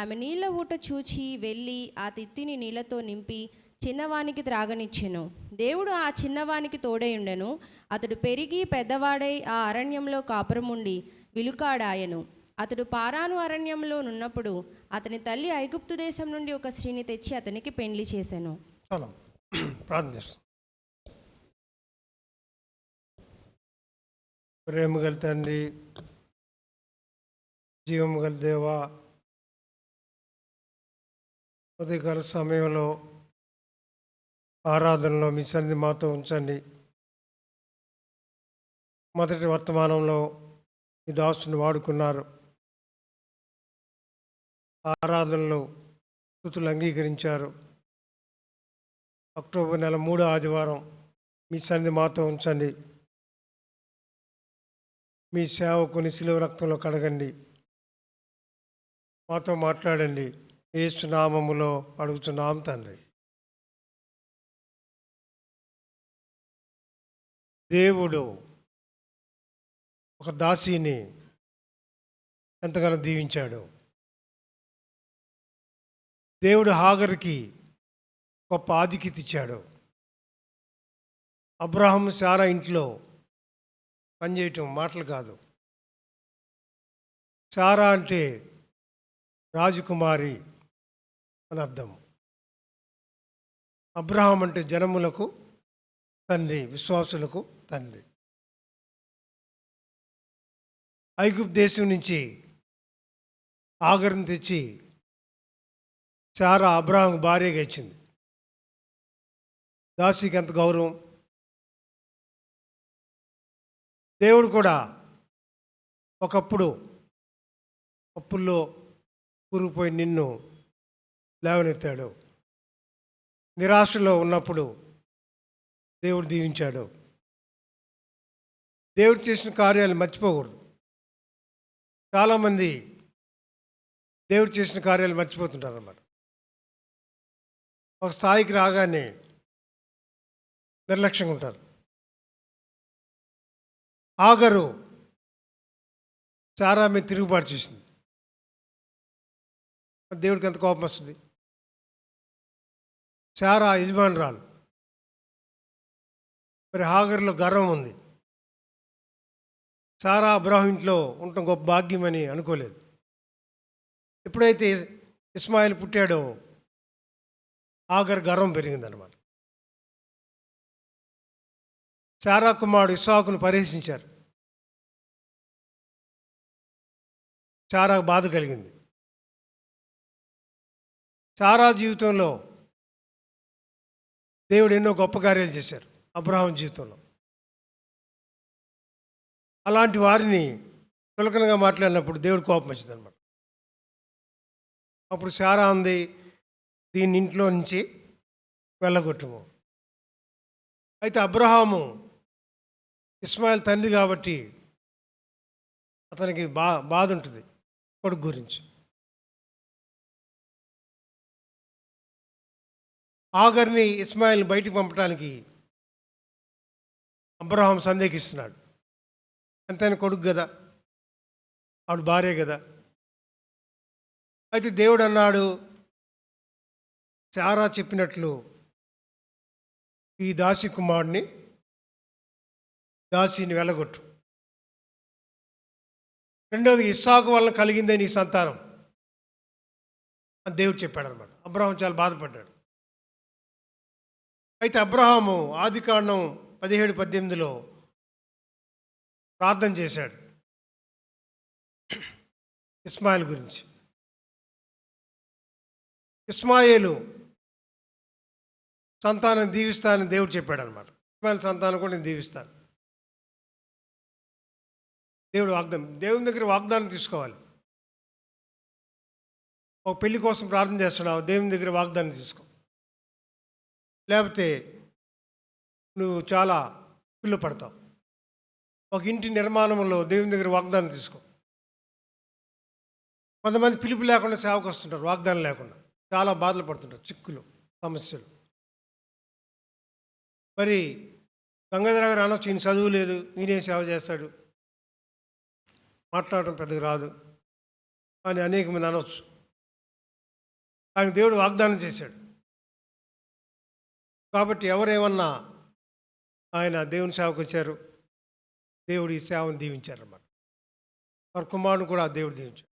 ఆమె నీళ్ల ఊట చూచి వెళ్ళి ఆ తిత్తిని నీళ్లతో నింపి చిన్నవానికి త్రాగనిచ్చెను. దేవుడు ఆ చిన్నవానికి తోడైయుండెను. అతడు పెరిగి పెద్దవాడై ఆ అరణ్యంలో కాపురముండి విలుకాడాయెను. అతడు పారాను అరణ్యంలో నున్నప్పుడు అతని తల్లి ఐగుప్తు దేశం నుండి ఒక స్త్రీని తెచ్చి అతనికి పెండ్లి చేసెను. చాలా ప్రార్థన చేస్తాం. ప్రేమ గల తండ్రి, జీవము గల దేవా, ఉదయకాల సమయంలో ఆరాధనలో మీ సన్నిధి మాతో ఉంచండి. మొదటి వర్తమానంలో మీ దాసుని వాడుకున్నారు. ఆరాధనలో స్తుతులు అంగీకరించారు. అక్టోబర్ నెల 3వ ఆదివారం మీ సన్నిధి మాతో ఉంచండి. మీ సేవకుని శిలువ రక్తంలో కడగండి. మాతో మాట్లాడండి. యేసు నామములో అడుగుతున్నాం తండ్రి. దేవుడు ఒక దాసిని ఎంతగానో దీవించాడు. దేవుడు హాగరుకి గొప్ప ఆధిక్యత ఇచ్చాడు. అబ్రహాము శారా ఇంట్లో పనిచేయటం మాటలు కాదు. శారా అంటే రాజకుమారి అని అర్థం. అబ్రహాం అంటే జనములకు తండ్రి, విశ్వాసులకు తండ్రి. ఐగుప్తు దేశం నుంచి ఆగరుని తెచ్చి శారా అబ్రహాంకు భార్యగా ఇచ్చింది. దాసికి ఎంత గౌరవం. దేవుడు కూడా ఒకప్పుడు అప్పుల్లో కూరుకుపోయి నిన్ను లేవనెత్తాడు. నిరాశలో ఉన్నప్పుడు దేవుడు దీవించాడు. దేవుడు చేసిన కార్యాలు మర్చిపోకూడదు. చాలామంది దేవుడు చేసిన కార్యాలు మర్చిపోతుంటారు అన్నమాట. ఒక స్థాయికి రాగానే నిర్లక్ష్యంగా ఉంటారు. ఆగరు శారా మీద తిరుగుబాటు చేసింది. దేవుడికి ఎంత కోపం వస్తుంది. శారా యజమానురాలు, మరి హాగరులో గర్వం ఉంది. శారా అబ్రహాం ఇంట్లో ఉండటం గొప్ప భాగ్యమని అనుకోలేదు. ఎప్పుడైతే ఇస్మాయిల్ పుట్టాడో హాగరు గర్వం పెరిగిందనమాట. శారా కుమారుడు ఇస్సాకును పరిహసించారు. శారాకు బాధ కలిగింది. శారా జీవితంలో దేవుడు ఎన్నో గొప్ప కార్యాలు చేశారు అబ్రహాం జీవితంలో. అలాంటి వారిని చులకనగా మాట్లాడినప్పుడు దేవుడు కోపం వచ్చింది అనమాట. అప్పుడు శారా అంది, దీన్ని ఇంట్లో నుంచి వెళ్ళగొట్టుము. అయితే అబ్రహాము ఇస్మాయిల్ తండ్రి కాబట్టి అతనికి బాధ ఉంటుంది కొడుకు గురించి. ఆగర్ని ఇస్మాయిల్ని బయటికి పంపడానికి అబ్రహాం సందేహిస్తున్నాడు. ఎంతైనా కొడుకు కదా, ఆవిడ భార్య కదా. అయితే దేవుడు అన్నాడు, శారా చెప్పినట్లు ఈ దాసి కుమారుడిని, దాసిని వెళ్ళగొట్టు. రెండవది, ఇస్సాకు వలన కలిగిందే నీ సంతానం అని దేవుడు చెప్పాడు అనమాట. అబ్రహాం చాలా బాధపడ్డాడు. అయితే అబ్రహాము ఆదికాండం 17-18లో ప్రార్థన చేశాడు ఇస్మాయిల్ గురించి. ఇస్మాయిలు సంతానం దీవిస్తానని దేవుడు చెప్పాడు అనమాట. ఇస్మాయిల్ సంతానం కూడా నేను దీవిస్తాను. దేవుని దగ్గర వాగ్దానం తీసుకోవాలి. ఒక పెళ్లి కోసం ప్రార్థన చేస్తున్నావు, దేవుని దగ్గర వాగ్దానం తీసుకో. లేకపోతే నువ్వు చాలా పిల్లు పడతావు. ఒక ఇంటి నిర్మాణంలో దేవుని దగ్గర వాగ్దానం తీసుకో. కొంతమంది పిలుపు లేకుండా సేవకు వస్తుంటారు, వాగ్దానం లేకుండా చాలా బాధలు పడుతుంటారు, చిక్కులు, సమస్యలు. మరి గంగాధర గారు అనొచ్చు, ఈయన చదువు లేదు, ఈయనే సేవ చేస్తాడు, మాట్లాడటం పెద్దగా రాదు అని అనేక మంది అనవచ్చు. ఆయన దేవుడు వాగ్దానం చేశాడు. కాబట్టి ఎవరేమన్నా ఆయన దేవుని సేవకు వచ్చారు, దేవుడు ఈ సేవను దీవించారన్నమాట. వారి కుమారుని కూడా దేవుడు దీవించాడు.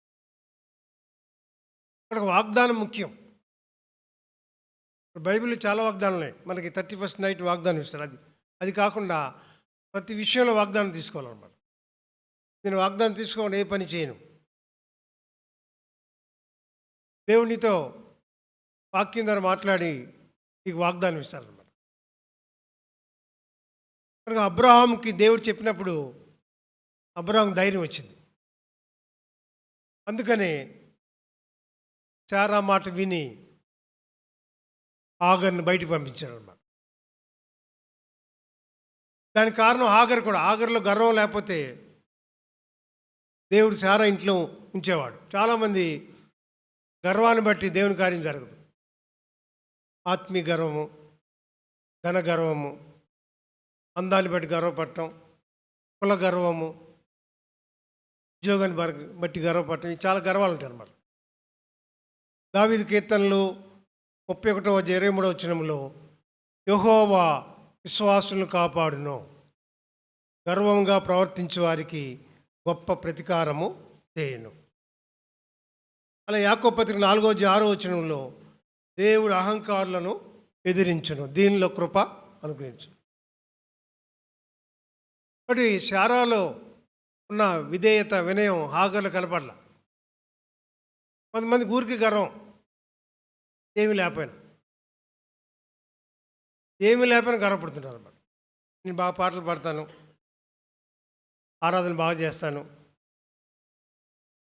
ఇక్కడ వాగ్దానం ముఖ్యం. బైబిల్లో చాలా వాగ్దానాలు ఉన్నాయి. మనకి 31st నైట్ వాగ్దానం ఇస్తారు. అది కాకుండా ప్రతి విషయంలో వాగ్దానం తీసుకోవాలన్నమాట. నేను వాగ్దానం తీసుకోకుండా ఏ పని చేయను. దేవునితో వాక్యం ద్వారా మాట్లాడి నీకు వాగ్దానం ఇస్తారన్నమాట. కనుక అబ్రహాంకి దేవుడు చెప్పినప్పుడు అబ్రహాం ధైర్యం వచ్చింది. అందుకనే శారా మాట విని ఆగర్ని బయటికి పంపించాడు అన్నమాట. దానికి కారణం ఆగర్లో గర్వం లేకపోతే దేవుడు శారా ఇంట్లో ఉంచేవాడు. చాలామంది గర్వాన్ని బట్టి దేవుని కార్యం జరగదు. ఆత్మీయ గర్వము, ధన గర్వము, అందాన్ని బట్టి గర్వపడటం, కుల గర్వము, ఉద్యోగాన్ని బట్టి గర్వపడటం, చాలా గర్వాలు ఉంటాయి అన్నమాట. దావీదు కీర్తనలు 31:23 యెహోవా విశ్వాసులను కాపాడును, గర్వంగా ప్రవర్తించే వారికి గొప్ప ప్రతీకారము చేయను. అలా యాకోబు పత్రిక 4:6 దేవుడు అహంకారులను ఎదిరించును, దీనిలో కృప అనుగ్రహించును. కాబట్టి శారాలో ఉన్న విధేయత, వినయం హాగర్లు కనపడలా. కొంతమంది ఊరికి గర్వం, ఏమీ లేకపోయినా గర్వపడుతున్నారు అన్నమాట. నేను బాగా పాటలు పాడతాను, ఆరాధన బాగా చేస్తాను.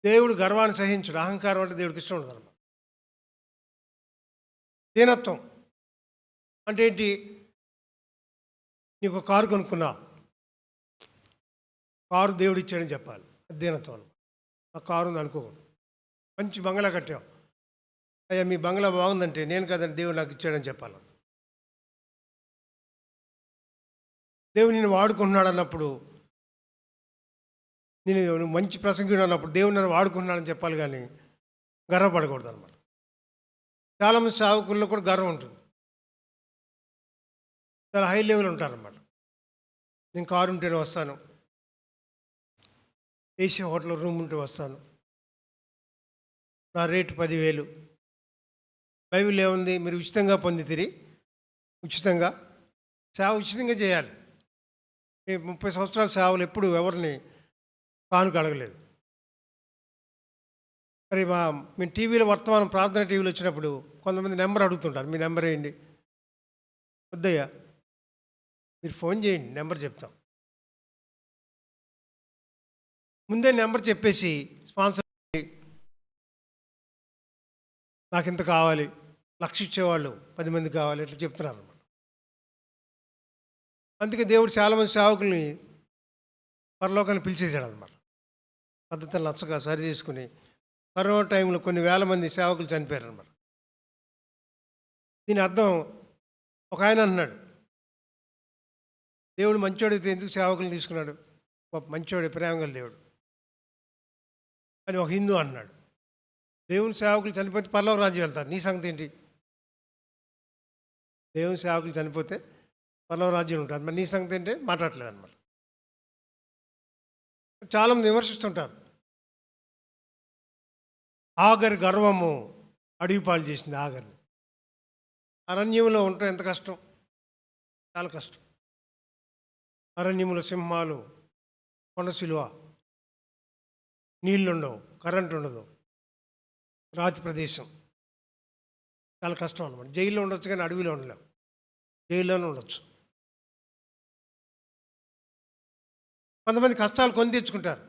దేవుడు గర్వాన్ని సహించుడు. అహంకారం అంటే దేవుడికి ఇష్టం ఉండదు అన్నమాట. దీనత్వం అంటే ఏంటి? నీకు కారు కొనుక్కున్నా, కారు దేవుడు ఇచ్చాడని చెప్పాలి. అది దీనత్వం అన్నమాట. ఆ కారు ఉంది అనుకోకూడదు. మంచి బంగ్లా కట్టాం, అయ్యా మీ బంగ్లా బాగుందంటే నేను కదండి దేవుడు నాకు ఇచ్చాడని చెప్పాలి. దేవుడు నేను వాడుకుంటున్నాడు అన్నప్పుడు, నేను మంచి ప్రసంగిడు అన్నప్పుడు దేవుడు నన్ను వాడుకుంటున్నాడని చెప్పాలి, కానీ గర్వపడకూడదు అనమాట. చాలామంది సేవకుల్లో కూడా గర్వం ఉంటుంది. చాలా హై లెవెల్ ఉంటారన్నమాట. నేను కారు ఉంటేనే వస్తాను, ఏసీ హోటల్లో రూమ్ ఉంటే వస్తాను, నా రేటు 10,000. బైబిల్ ఏముంది? మీరు ఉచితంగా పొందితిరి, ఉచితంగా సేవ ఉచితంగా చేయాలి. 30 సంవత్సరాల సేవలు ఎప్పుడు ఎవరిని కానుక అడగలేదు. మరి మేము టీవీలో వర్తమానం ప్రార్థన టీవీలో వచ్చినప్పుడు కొంతమంది నెంబర్ అడుగుతుంటారు, మీ నెంబర్ వేయండి. వద్దయ్యా, మీరు ఫోన్ చేయండి, నెంబర్ చెప్తాం. ముందే నెంబర్ చెప్పేసి స్పాన్సర్ నాకు ఇంత కావాలి, 1,00,000 ఇచ్చేవాళ్ళు 10 మంది కావాలి, ఇట్లా చెప్తున్నారు అన్నమాట. అందుకే దేవుడు చాలామంది సేవకుల్ని పరలోకాన్ని పిలిచేసాడు అన్నమాట. పద్ధతులు నచ్చగా సరి చేసుకుని కరోనా టైంలో కొన్ని వేల మంది సేవకులు చనిపోయారు అన్నమాట. దీని అర్థం, ఒక ఆయన అన్నాడు, దేవుడు మంచోడితే ఎందుకు సేవకులను తీసుకున్నాడు? గొప్ప మంచోడు, ప్రేమగల దేవుడు అని ఒక హిందూ అన్నాడు. దేవుని సేవకులు చనిపోతే పరలోక రాజ్యం వెళ్తారు, నీ సంగతి ఏంటి? దేవుని సేవకులు చనిపోతే పరలోక రాజ్యం ఉంటారు, మరి నీ సంగతి ఏంటి? మాట్లాడలేదు అనమాట. చాలామంది విమర్శిస్తుంటారు. ఆగర్ గర్వము అడవిపాలు చేసింది ఆగర్ని. అరణ్యంలో ఉండటం ఎంత కష్టం, చాలా కష్టం. అరణ్యంలో సింహాలు, కొండ సిలువ, నీళ్ళుండవు, కరెంట్ ఉండదు, రాతి ప్రదేశం, చాలా కష్టం అనమాట. జైల్లో ఉండొచ్చు కానీ అడవిలో ఉండలేం, జైల్లోనే ఉండొచ్చు. కొంతమంది కష్టాలు కొని తెచ్చుకుంటారు.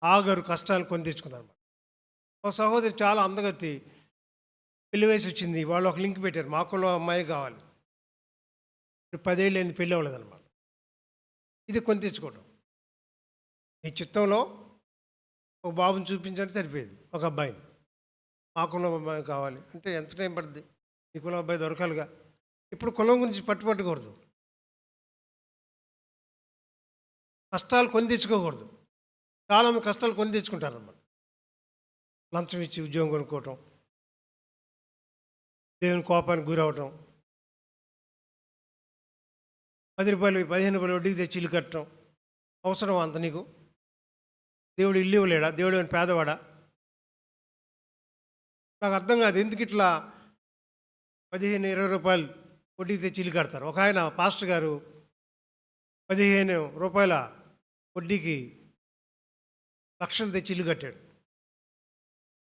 ఆగరు కష్టాలు కొని తెచ్చుకున్నారు అన్నమాట. ఒక సహోదరి చాలా అందగత్తి, పెళ్లి వయసు వచ్చింది, వాళ్ళు ఒక లింక్ పెట్టారు, మా కులం అమ్మాయి కావాలి, 10 ఏళ్ళు అయింది, పెళ్ళి అవ్వలేదన్నమాట. ఇది కొని తెచ్చుకోవడం. నీ చిత్తంలో ఒక బాబుని చూపించండి సరిపోయేది, ఒక అబ్బాయిని. మా కులం అబ్బాయి కావాలి అంటే ఎంత టైం పడుతుంది? ఈ కులం అబ్బాయి దొరకాలిగా. ఇప్పుడు కులం గురించి పట్టుకూడదు, కష్టాలు కొని తెచ్చుకోకూడదు. చాలామంది కష్టాలు కొని తెచ్చుకుంటారన్నమాట. లంచం ఇచ్చి ఉద్యోగం కొనుక్కోవటం, దేవుని కోపానికి గురవటం, 10 రూపాయలు 15 రూపాయలు వడ్డీకి తెచ్చి ఇల్లు కట్టడం అవసరం అంత నీకు? దేవుడు ఇల్లు ఇవ్వలేడా? దేవుడు ఏమైనా పేదవాడా? నాకు అర్థం కాదు ఎందుకు ఇట్లా 15-20 రూపాయలు వడ్డీకి తెచ్చి ఇల్లు కడతారు. ఒక ఆయన పాస్టర్ గారు 15 రూపాయల వడ్డీకి లక్షలు తెచ్చి ఇల్లు కట్టాడు.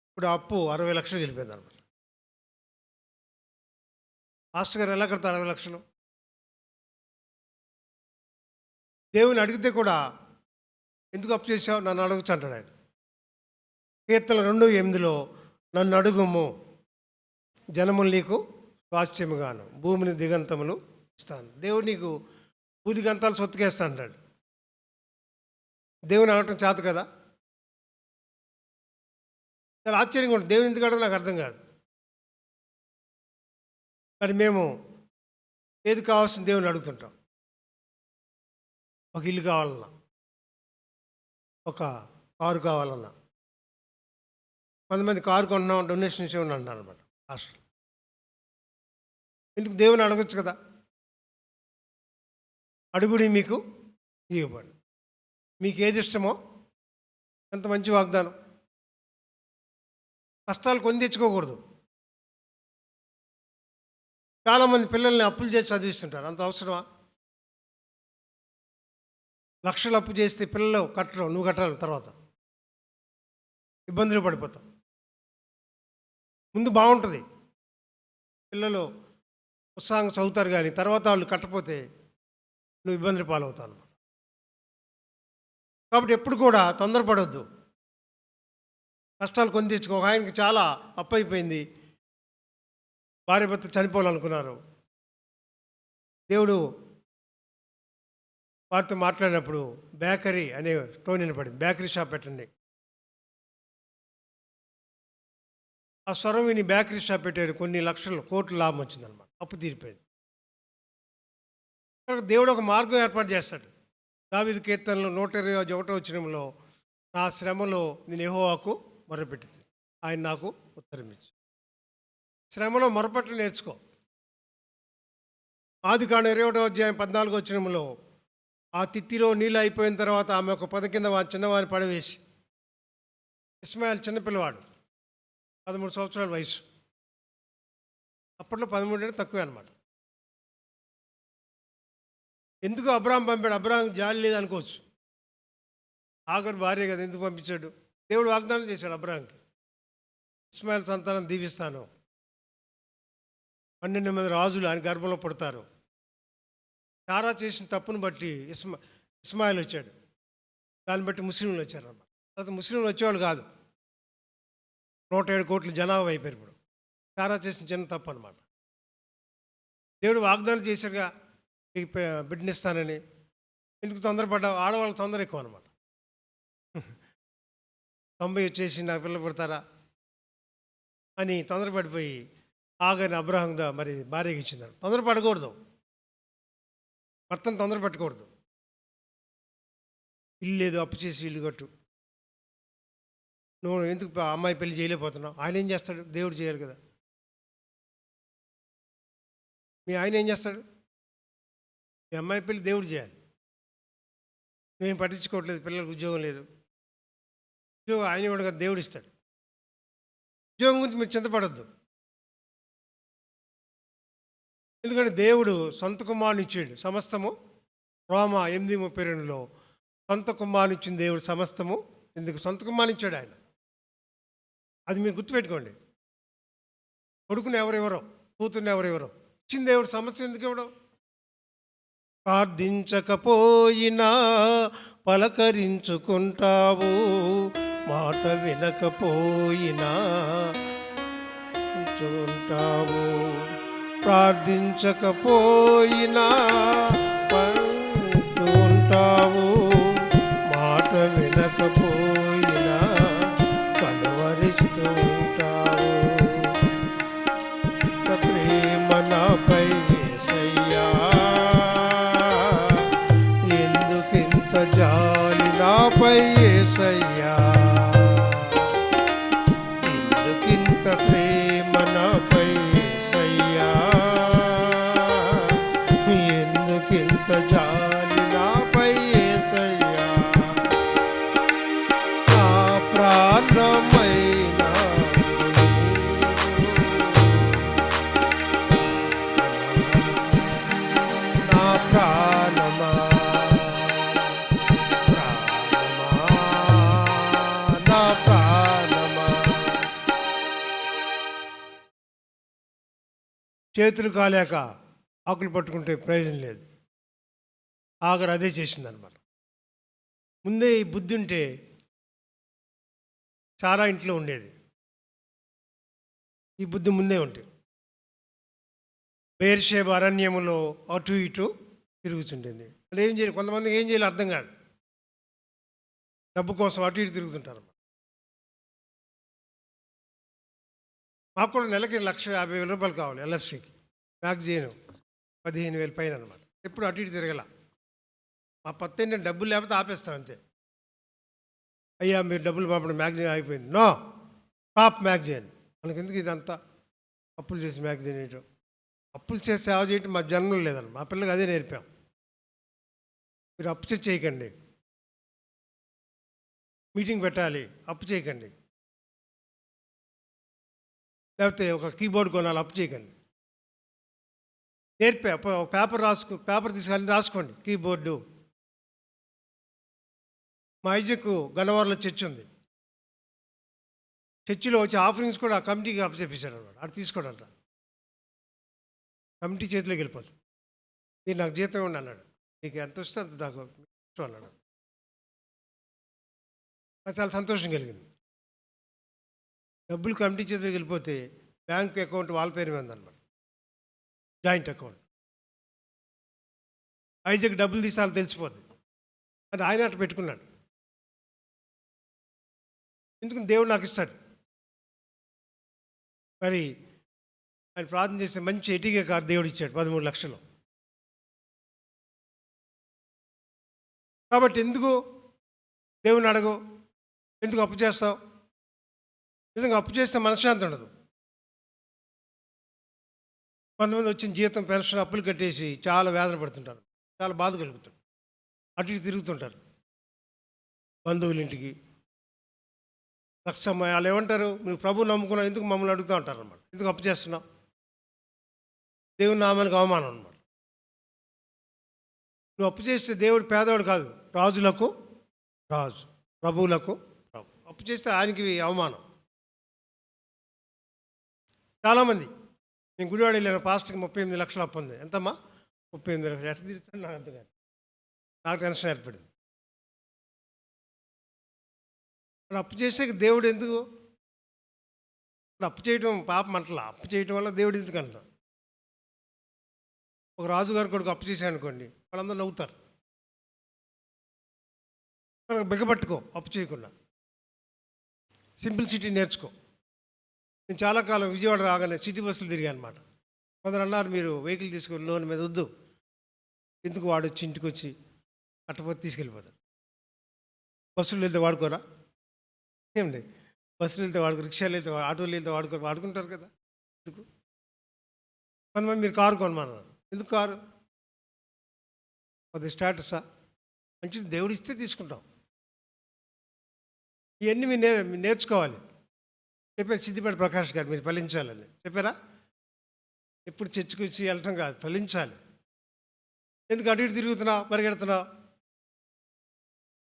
ఇప్పుడు అప్పు 60 లక్షలు వెళ్ళిపోయింది అనమాట. పాస్టర్ గారు ఎలా కడతారు 60 లక్షలు? దేవుని అడిగితే కూడా ఎందుకు అప్పు చేసావు, నన్ను అడగచ్చు అంటాడు ఆయన. కీర్తన 2:8 నన్ను అడుగుము, జనములు నీకు స్వాస్థ్యముగాను, భూమిని దిగంతములు ఇస్తాను. దేవుడు నీకు భూదిగంతాలు సొత్తుకేస్తా అంటాడు. దేవుని అడగటం చేత కదా? చాలా ఆశ్చర్యంగా ఉంటుంది. దేవుని ఎందుకు అడగడం నాకు అర్థం కాదు. కానీ మేము ఏది కావాల్సిన దేవుని అడుగుతుంటాం. ఒక ఇల్లు కావాలన్నా, ఒక కారు కావాలన్నా, కొంతమంది కారు కొంటున్నాం డొనేషన్ ఇచ్చేవాడిని అంటారు అనమాట హాస్టల్. ఎందుకు దేవుని అడగచ్చు కదా? అడుగుడి మీకు ఇవ్వబడి. మీకు ఏది ఇష్టమో, ఎంత మంచి వాగ్దానం. కష్టాలు కొని తెచ్చుకోకూడదు. చాలామంది పిల్లల్ని అప్పులు చేసి చదివిస్తుంటారు. అంత అవసరమా? లక్షలు అప్పు చేస్తే పిల్లలు కట్టరు, నువ్వు కట్టాలి, తర్వాత ఇబ్బందులు పడిపోతావు. ముందు బాగుంటుంది, పిల్లలు ఉత్సాహంగా చదువుతారు, కానీ తర్వాత వాళ్ళు కట్టపోతే నువ్వు ఇబ్బందులు పాలవుతావు. కాబట్టి ఎప్పుడు కూడా తొందరపడవద్దు. కష్టాలు కొని తెచ్చుకో. ఆయనకి చాలా అప్పు అయిపోయింది, భార్య భర్త చనిపోవాలనుకున్నారు. దేవుడు వారితో మాట్లాడినప్పుడు బేకరీ అనే టోన్ వినపడింది, బేకరీ షాప్ పెట్టండి. ఆ స్వరం విని బేకరీ షాప్ పెట్టారు. కొన్ని లక్షలు కోట్ల లాభం వచ్చిందనమాట. అప్పు తీరిపోయింది. దేవుడు ఒక మార్గం ఏర్పాటు చేస్తాడు. దావీదు కీర్తనలో 121 నా శ్రమలో నేను యెహోవాకు మొరపెట్టింది, ఆయన నాకు ఉత్తరం ఇచ్చి. శ్రమలో మొరపెట్టలు నేర్చుకో. ఆదికాండం 21:14 ఆ తిత్తిలో నీళ్ళు అయిపోయిన తర్వాత ఆమె ఒక పొద కింద చిన్నవాడిని పడవేసి, ఇస్మాయిల్ చిన్నపిల్లవాడు, 13 సంవత్సరాల వయసు. అప్పట్లో 13 అంటే తక్కువే అనమాట. ఎందుకు అబ్రాహాం పంపాడు? అబ్రాహాం జాలి లేదనుకోవచ్చు. ఆఖరు భార్య కదా, ఎందుకు పంపించాడు? దేవుడు వాగ్దానం చేశాడు అబ్రాహాంకి, ఇస్మాయిల్ సంతానం దీవిస్తాను, 12 మంది రాజులు ఆయన గర్భంలో పుడతారు. సారా చేసిన తప్పును బట్టి ఇస్మాయిల్ వచ్చాడు, దాన్ని బట్టి ముస్లింలు వచ్చారన్నమాట. తర్వాత ముస్లింలు వచ్చేవాళ్ళు కాదు, 107 కోట్ల జనాభా అయిపోయారు ఇప్పుడు. సారా చేసిన చిన్న తప్పు అనమాట. దేవుడు వాగ్దానం చేశాడుగా నీకు బిడ్డనిస్తానని. ఎందుకు తొందరపడ్డావు? ఆడవాళ్ళకి తొందర ఎక్కువ అనమాట. 90 వచ్చేసి నాకు పిల్లలు పుడతారా అని తొందరపడిపోయి ఆగని అబ్రాహాం మరి భార్యకి ఇచ్చిందాడు. తొందరపడకూడదు, భర్తను తొందర పెట్టకూడదు. ఇల్లు లేదు, అప్పు చేసి ఇల్లు కట్టు. నువ్వు ఎందుకు అమ్మాయి పెళ్లి చేయలేకపోతున్నావు? ఆయన ఏం చేస్తాడు? దేవుడు చేయాలి కదా. మీ ఆయన ఏం చేస్తాడు? మీ అమ్మాయి పెళ్లి దేవుడు చేయాలి. నేను పట్టించుకోవట్లేదు, పిల్లలకు ఉద్యోగం లేదు. ఉద్యోగం ఆయన కూడా కదా, దేవుడు ఇస్తాడు. ఉద్యోగం గురించి మీరు చింతపడద్దు. ఎందుకంటే దేవుడు సొంత కుమారుని ఇచ్చాడు సమస్తము. రోమా 8:32 సొంత కుమారుని ఇచ్చిన దేవుడు సమస్తము. ఎందుకు సొంత కుమారుని ఇచ్చాడు ఆయన? అది మీరు గుర్తుపెట్టుకోండి. కొడుకుని ఎవరెవరో, కూతుర్ని ఎవరెవరో ఇచ్చిన దేవుడు సమస్తం ఎందుకు ఇవ్వడం? ప్రార్థించకపోయినా పలకరించుకుంటావు, మాట వినకపోయినా ఉంటావు. ప్రార్థించకపోయినా ఉంటావు, మాట వినకపోయినా కలవరిస్తూ ఉంటావు. ప్రేమ నాపై యేసయ్యా, ఎందుకింత జాలి నాపై యేసయ్యా, ఎందుకింత ప్రేమ నాపై యేసయ్యా. చేతులు కాలేక ఆకులు పట్టుకుంటే ప్రయోజనం లేదు. ఆగరు అదే చేసిందనమాట. ముందే ఈ బుద్ధి ఉంటే చాలా ఇంట్లో ఉండేది. ఈ బుద్ధి ముందే ఉంటే బెయేర్షెబ అరణ్యములో అటు ఇటు తిరుగుతుండేది. అంటే ఏం చేయాలి, కొంతమందికి ఏం చేయాలి అర్థం కాదు. డబ్బు కోసం అటు ఇటు తిరుగుతుంటారు. మాకు కూడా నెలకి 1,50,000 కావాలి ఎల్ఎఫ్సికి. మ్యాగజైన్ 15,000 పైన అనమాట. ఎప్పుడు అటు ఇటు తిరగల. మా పత్తి ఏంటంటే డబ్బులు లేకపోతే ఆపేస్తాం అంతే. అయ్యా మీరు డబ్బులు పంపడం మ్యాగజైన్ ఆగిపోయింది. No, top magazine. మనకి ఎందుకు ఇదంతా అప్పులు చేసి మ్యాగజైన్ వేయటం? అప్పులు చేసి సేవ చేయటం మా జన్మలో లేదన్న. మా పిల్లలకి అదే నేర్పాం. మీరు అప్పు చేయకండి. మీటింగ్ పెట్టాలి, అప్పు చేయకండి. లేకపోతే ఒక కీబోర్డ్ కొనాలి, అప్పు చేయకండి. నేర్పా. పేపర్ తీసుకొని రాసుకోండి కీబోర్డు. మా ఐజకు గన్నవరంలో చర్చ్ ఉంది. చర్చిలో వచ్చి ఆఫరింగ్స్ కూడా కమిటీకి అప్పు చెప్పేశాడు అన్నమాట. అది తీసుకోడంట. కమిటీ చేతిలోకి వెళ్ళిపోతుంది. మీరు నాకు జీతం ఇవ్వండి అన్నాడు. నీకు ఎంత వస్తే అంత నాకు ఇష్టం అన్నాడు. నాకు చాలా సంతోషం కలిగింది. డబ్బులు కమిటీ చేతిలోకి వెళ్ళిపోతే బ్యాంక్ అకౌంట్ వాళ్ళ పేరు మీద అనమాట, జాయింట్ అకౌంట్. ఐజక్ డబ్బులు తీసాలో తెలిసిపోద్ది అని ఆయన అట్లా పెట్టుకున్నాడు. ఎందుకు దేవుడు నాకు ఇస్తాడు. మరి ఆయన ప్రార్థన చేస్తే మంచి ఎటిగే కారు దేవుడు ఇచ్చాడు, 13 లక్షలు. కాబట్టి ఎందుకు దేవుని అడగవు? ఎందుకు అప్పు చేస్తావు? నిజంగా అప్పు చేస్తే మనశ్శాంతి ఉండదు. కొంతమంది వచ్చిన జీతం పెన్షన్ అప్పులు కట్టేసి చాలా వేదన పడుతుంటారు, చాలా బాధ కలుగుతారు, అటు ఇటు తిరుగుతుంటారు బంధువుల ఇంటికి. లక్షమ్మ వాళ్ళు ఏమంటారు, మీరు ప్రభువు నమ్ముకున్నావు ఎందుకు మమ్మల్ని అడుగుతూ ఉంటారు అన్నమాట. ఎందుకు అప్పు చేస్తున్నావు? దేవుని నామానికి అవమానం అన్నమాట. నువ్వు అప్పు చేస్తే దేవుడు పేదవాడు కాదు, రాజులకు రాజు, ప్రభువులకు ప్రభు. అప్పు చేస్తే ఆయనకి అవమానం. చాలామంది, నేను గుడివాడ వెళ్ళాను, పాస్టర్కి 38 లక్షలు అప్పు ఉంది. ఎంతమ్మా? 38 లక్షలు. ఎట్లా తీర్చాను నాకు అర్థం కాదు. నాకు టెన్షన్ ఏర్పడింది. అప్పు చేసే దేవుడు ఎందుకు? అప్పు చేయడం పాపం అంటలా. అప్పు చేయడం వల్ల దేవుడు ఎందుకు అంటాం? ఒక రాజుగారి కొడుకు అప్పు చేశాను అనుకోండి, వాళ్ళందరూ నవ్వుతారు. బిగపట్టుకో, అప్పు చేయకుండా సింప్లిసిటీ నేర్చుకో. నేను చాలా కాలం విజయవాడ రాగానే సిటీ బస్సులు తిరిగాను అనమాట. కొందరు అన్నారు, మీరు వెహికల్ తీసుకొని లోన్ మీద వద్దు, ఎందుకు వాడు వచ్చి ఇంటికి వచ్చి అట్టపోతే తీసుకెళ్ళిపోతారు. బస్సులు వెళ్తే వాడుకోరా? ఏమండి, బస్సులు వెళ్తే వాడుకో, రిక్షాలు వెళ్తే ఆటోలు వెళ్తే వాడుకుంటారు కదా. ఎందుకు? కొంతమంది మీరు కారు కొనమన్నారు. ఎందుకు కారు? అది స్టేటసా? మంచిది, దేవుడు ఇస్తే తీసుకుంటాం. ఇవన్నీ మీరు నేర్చుకోవాలి. చెప్పారు సిద్దిపేట ప్రకాష్ గారు, మీరు ఫలించాలని చెప్పారా? ఎప్పుడు చర్చకు వచ్చి వెళ్ళటం కాదు, ఫలించాలి. ఎందుకు అటు ఇటు తిరుగుతున్నావు, పరిగెడుతున్నావు,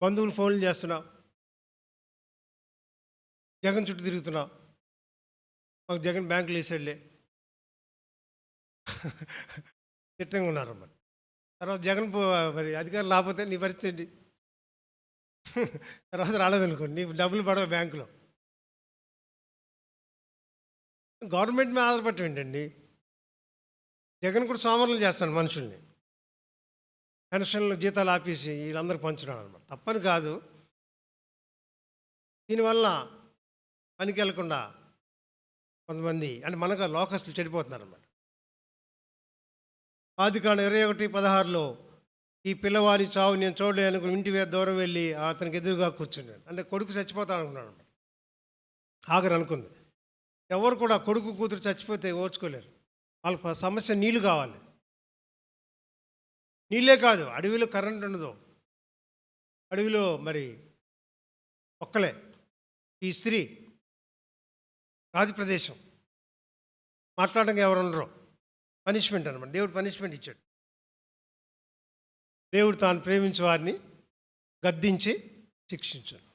బంధువులు ఫోన్లు చేస్తున్నావు, జగన్ చుట్టూ తిరుగుతున్నావు? మాకు జగన్ బ్యాంకులు వేసాడులే తిట్టంగా ఉన్నారన్నమాట. తర్వాత జగన్ మరి అధికారులు లేకపోతే నీ పరిస్థితి ఏంటి? తర్వాత రాలేదనుకోండి, నీ డబ్బులు పడవ బ్యాంకులో. గవర్నమెంట్ మీద ఆధారపడటం ఏంటండి? జగన్ కూడా సోమరులు చేస్తాను మనుషుల్ని, పెన్షన్లు జీతాలు ఆపేసి వీళ్ళందరూ పంచడం అనమాట. తప్పని కాదు, దీనివల్ల పనికి వెళ్లకుండా కొంతమంది అంటే మనకు లోకస్తులు చెడిపోతున్నారు అన్నమాట. ఆదికాండం 21:16 ఈ పిల్లవాడి చావు నేను చూడలేను, ఇంటి మీద దూరం వెళ్ళి అతనికి ఎదురుగా కూర్చున్నాను. అంటే కొడుకు చచ్చిపోతాను అనుకున్నాడు అనమాట. ఆఖరు అనుకుంది. ఎవరు కూడా కొడుకు కూతురు చచ్చిపోతే ఓర్చుకోలేరు. వాళ్ళ సమస్య నీళ్ళు కావాలి. నీళ్ళే కాదు, అడవిలో కరెంట్ ఉండదు, అడవిలో మరి ఒక్కలే, ఈ స్త్రీ, రాజు ప్రదేశం, మాట్లాడడానికి ఎవరు ఉండరు. పనిష్మెంట్ అనమాట. దేవుడు పనిష్మెంట్ ఇచ్చాడు. దేవుడు తాను ప్రేమించే వారిని గద్దించి శిక్షించాడు.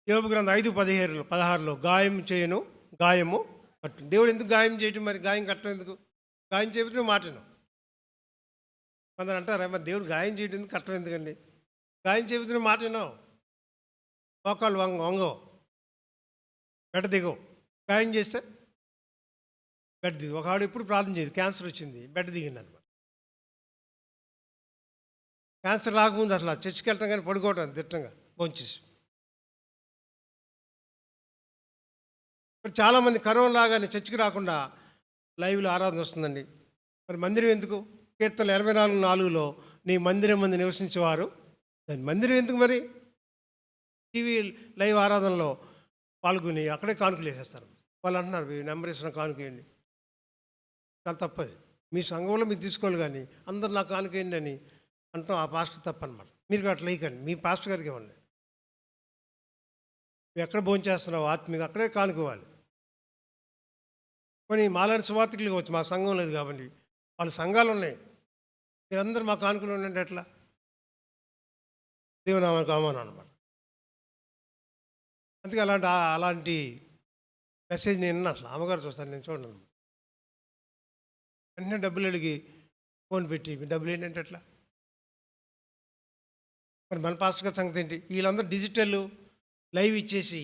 యోబు గ్రంథం 5:16 గాయము కట్టు. దేవుడు ఎందుకు గాయం చేయటం, మరి గాయం కట్టడం ఎందుకు? గాయం చేయబోతే మాట విను. కొందరు అంటారా, మరి దేవుడు గాయం చేయడం ఎందుకు, కట్టడం ఎందుకండి? గాయం చేయబోతున్న మాట విన్నావు, మోకాళ్ళు వంగవు, బెడ దిగవు. గాయం చేస్తే బెడ్ దిగు. ఒక ఆవిడ ఎప్పుడు ప్రాబ్లం చేయదు, క్యాన్సర్ వచ్చింది, బెడ్ దిగింది అనమాట. క్యాన్సర్ రాకముందు అసలు చర్చికి వెళ్ళటం కానీ పడుకోవటం దిట్టంగా భోంచేసి. ఇప్పుడు చాలామంది కరోనా లాగానే చర్చికి రాకుండా లైవ్లో ఆరాధన వస్తుందండి. మరి మందిరం ఎందుకు? కీర్తనలు 84:4 నీ మందిరం మంది నివసించేవారు. దాని మందిరం ఎందుకు మరి? టీవీ లైవ్ ఆరాధనలో పాల్గొని అక్కడే కానుకలు వేసేస్తారు. వాళ్ళు అంటున్నారు, నెంబర్ ఇస్తున్న కానుకేయండి. చాలా తప్పది. మీ సంఘంలో మీరు తీసుకోవాలి, కానీ అందరు నాకు కానుకేయండి అని అంటాం, ఆ పాస్టర్ తప్పనమాట. మీరు అట్లా వేయకండి, మీ పాస్టర్ గారికి ఇవ్వండి. నువ్వు ఎక్కడ భోంచేస్తున్నావు ఆత్మీయంగా అక్కడే కానుకోవాలి. కానీ మాలాంటి సువార్తికులు కావచ్చు, మా సంఘం లేదు కాబట్టి వాళ్ళ సంఘాలు ఉన్నాయి, మీరందరూ మా కానుకలు ఉండండి ఎట్లా? దేవునామానికి అవమానం అనమాట. అందుకే అలాంటి మెసేజ్ నేను అసలు అమ్మగారు చూస్తాను, నేను చూడను. వెంటనే డబ్బులు అడిగి ఫోన్ పెట్టి మీ డబ్బులు ఏంటంటే ఎట్లా? మరి మన పాస్టర్ గారి సంగతి ఏంటి? వీళ్ళందరూ డిజిటల్ లైవ్ ఇచ్చేసి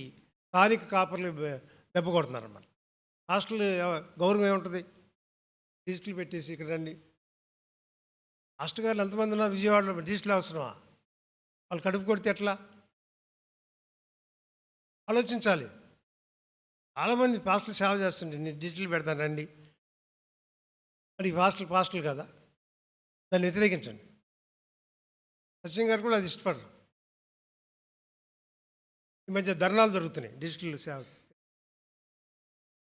స్థానిక కాపర్లు దెబ్బ కొడుతున్నారు అన్నమాట. హాస్టల్ గౌరవం ఏముంటుంది? డిజిటల్ పెట్టేసి ఇక్కడ రండి. హాస్టల్ గారు ఎంతమంది ఉన్నారు విజయవాడలో, డిజిటల్ అవసరమా? వాళ్ళు కడుపు కొడితే ఎట్లా? ఆలోచించాలి. చాలామంది పాస్టర్లు సేవ చేస్తుంటే నేను డిజిటల్ పెడతాను రండి మరి. పాస్టల్ కదా, దాన్ని వ్యతిరేకించండి. సచిన్ గారు కూడా అది ఇష్టపడరు. ఈ మధ్య ధర్నాలు జరుగుతున్నాయి డిజిటల్ సేవ,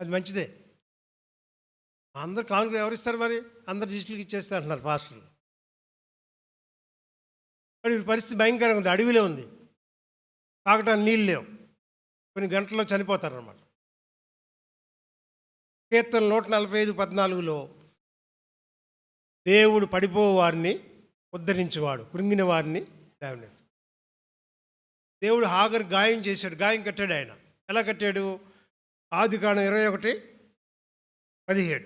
అది మంచిదే. అందరు కానుకలు ఎవరిస్తారు మరి? అందరు డిజిటల్కి ఇచ్చేస్తారు అంటున్నారు పాస్టర్లు. మరి పరిస్థితి భయంకరంగా ఉంది, అడవిలో ఉంది, తాగటానికి నీళ్ళు లేవు, కొన్ని గంటల్లో చనిపోతారన్నమాట. కీర్తన 145:14 దేవుడు పడిపోవు వారిని ఉద్ధరించేవాడు, కృంగిన వారిని లేవనెత్తు. దేవుడు హాగర్ గాయం చేశాడు, గాయం కట్టాడు. ఆయన ఎలా కట్టాడు? ఆదికాండం 21:17.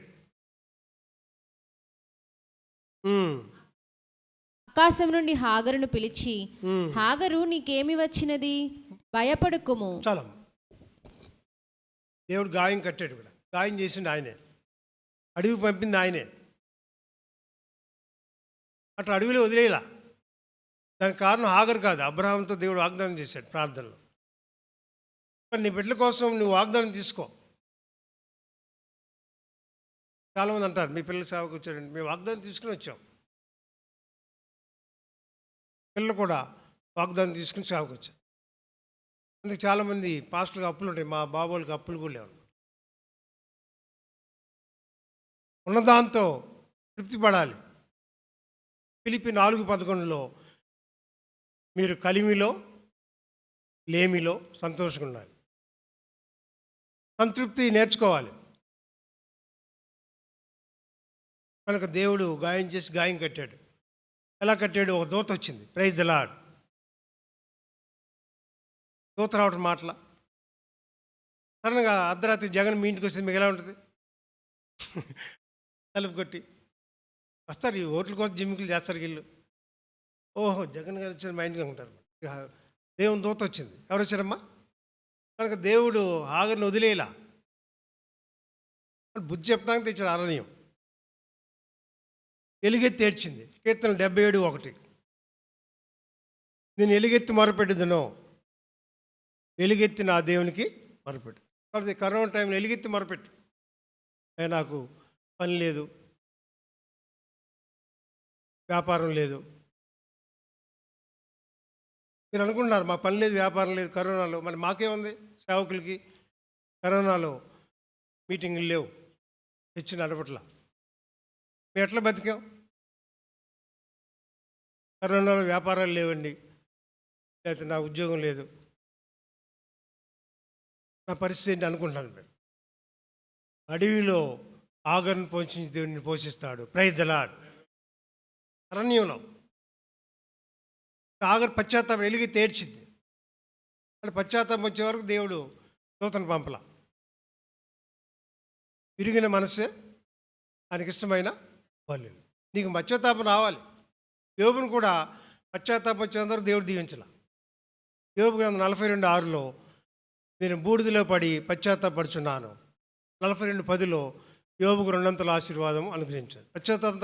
ఆకాశం నుండి హాగరును పిలిచి, హాగరు నీకేమి వచ్చినది, భయపడుకుము. చాలా దేవుడు గాయం కట్టాడు కూడా, గాయం చేసిండు ఆయనే, అడవి పంపింది ఆయనే. అట్లా అడవిలో వదిలేలా. దానికి కారణం హాగర్ కాదు, అబ్రహాంతో దేవుడు వాగ్దానం చేశాడు ప్రార్థనలో. మరి నీ బిడ్డల కోసం నువ్వు వాగ్దానం తీసుకో. చాలామంది అంటారు, మీ పిల్లల సేవకు వచ్చారండి, మేము వాగ్దానం తీసుకుని వచ్చాం. పిల్లలు కూడా వాగ్దానం తీసుకుని సేవకు వచ్చారు. అందుకు చాలామంది పాస్టర్లకు అప్పులు ఉంటాయి, మా బాబోళ్ళకి అప్పులు కూడా లేవు. ఉన్నదాంతో తృప్తి పడాలి. ఫిలిప్పీ 4:11 మీరు కలిమిలో లేమిలో సంతోషంగా ఉండాలి. సంతృప్తి నేర్చుకోవాలి. కనుక దేవుడు గాయం చేసి గాయం కట్టాడు. ఎలా కట్టాడు? ఒక దూత వచ్చింది, ప్రైజ్ ది లార్డ్. దూత రావటం మాటల సడన్గా అర్ధరాత్రి జగన్ మీ ఇంటికి వస్తే మీకు ఎలా ఉంటుంది? తలుపు కొట్టి వస్తారు, ఈ ఓట్ల కోసం జిమ్మికులు చేస్తారు వీళ్ళు. ఓహో జగన్ గారు వచ్చారు మా ఇంటికి అనుకుంటారు. దేవుని దూత వచ్చింది. ఎవరు వచ్చారమ్మా? కనుక దేవుడు హాగర్ని వదిలేలా, బుద్ధి చెప్పడానికి తెచ్చాడు. అరణ్యం ఎలుగెత్తి ఏడ్చింది. కీర్తన 77:1 నేను ఎలుగెత్తి మొరపెట్టుదునో, ఎలుగెత్తి నా దేవునికి మొరపెట్టు. కాబట్టి కరోనా టైంలో ఎలుగెత్తి మొరపెట్టు. నాకు పని లేదు, వ్యాపారం లేదు. మీరు అనుకుంటున్నారు మా పని లేదు, వ్యాపారం లేదు కరోనాలో. మరి మాకేముంది? సేవకులకి కరోనాలో మీటింగులు లేవు, తెచ్చి నడపట్ల. మేము ఎట్లా బతికాం? కరోనాలో వ్యాపారాలు లేవండి, లేకపోతే నా ఉద్యోగం లేదు, నా పరిస్థితి ఏంటి అనుకుంటున్నాను. మీరు అడవిలో ఆగర్ను పోషించి దేవుడిని పోషిస్తాడు. Praise the lord. అరణ్యంలో ఆగర్ పశ్చాత్తాపం వెలిగి తేడ్చింది. వాళ్ళు పశ్చాత్తాపం వచ్చే వరకు దేవుడు దూతను పంపల. విరిగిన మనసే ఆయనకి ఇష్టమైన బలు. నీకు పశ్చాత్తాపం రావాలి. యోబును కూడా పశ్చాత్తాపం వచ్చేందరూ దేవుడు దీవించాల. యోబు గ్రంథం 42:6లో నేను బూడిదలో పడి పశ్చాత్తాపడుచున్నాను. 42:10లో యోబుకు 2 ఆశీర్వాదం అనుగ్రహించాడు. పశ్చాత్తాపం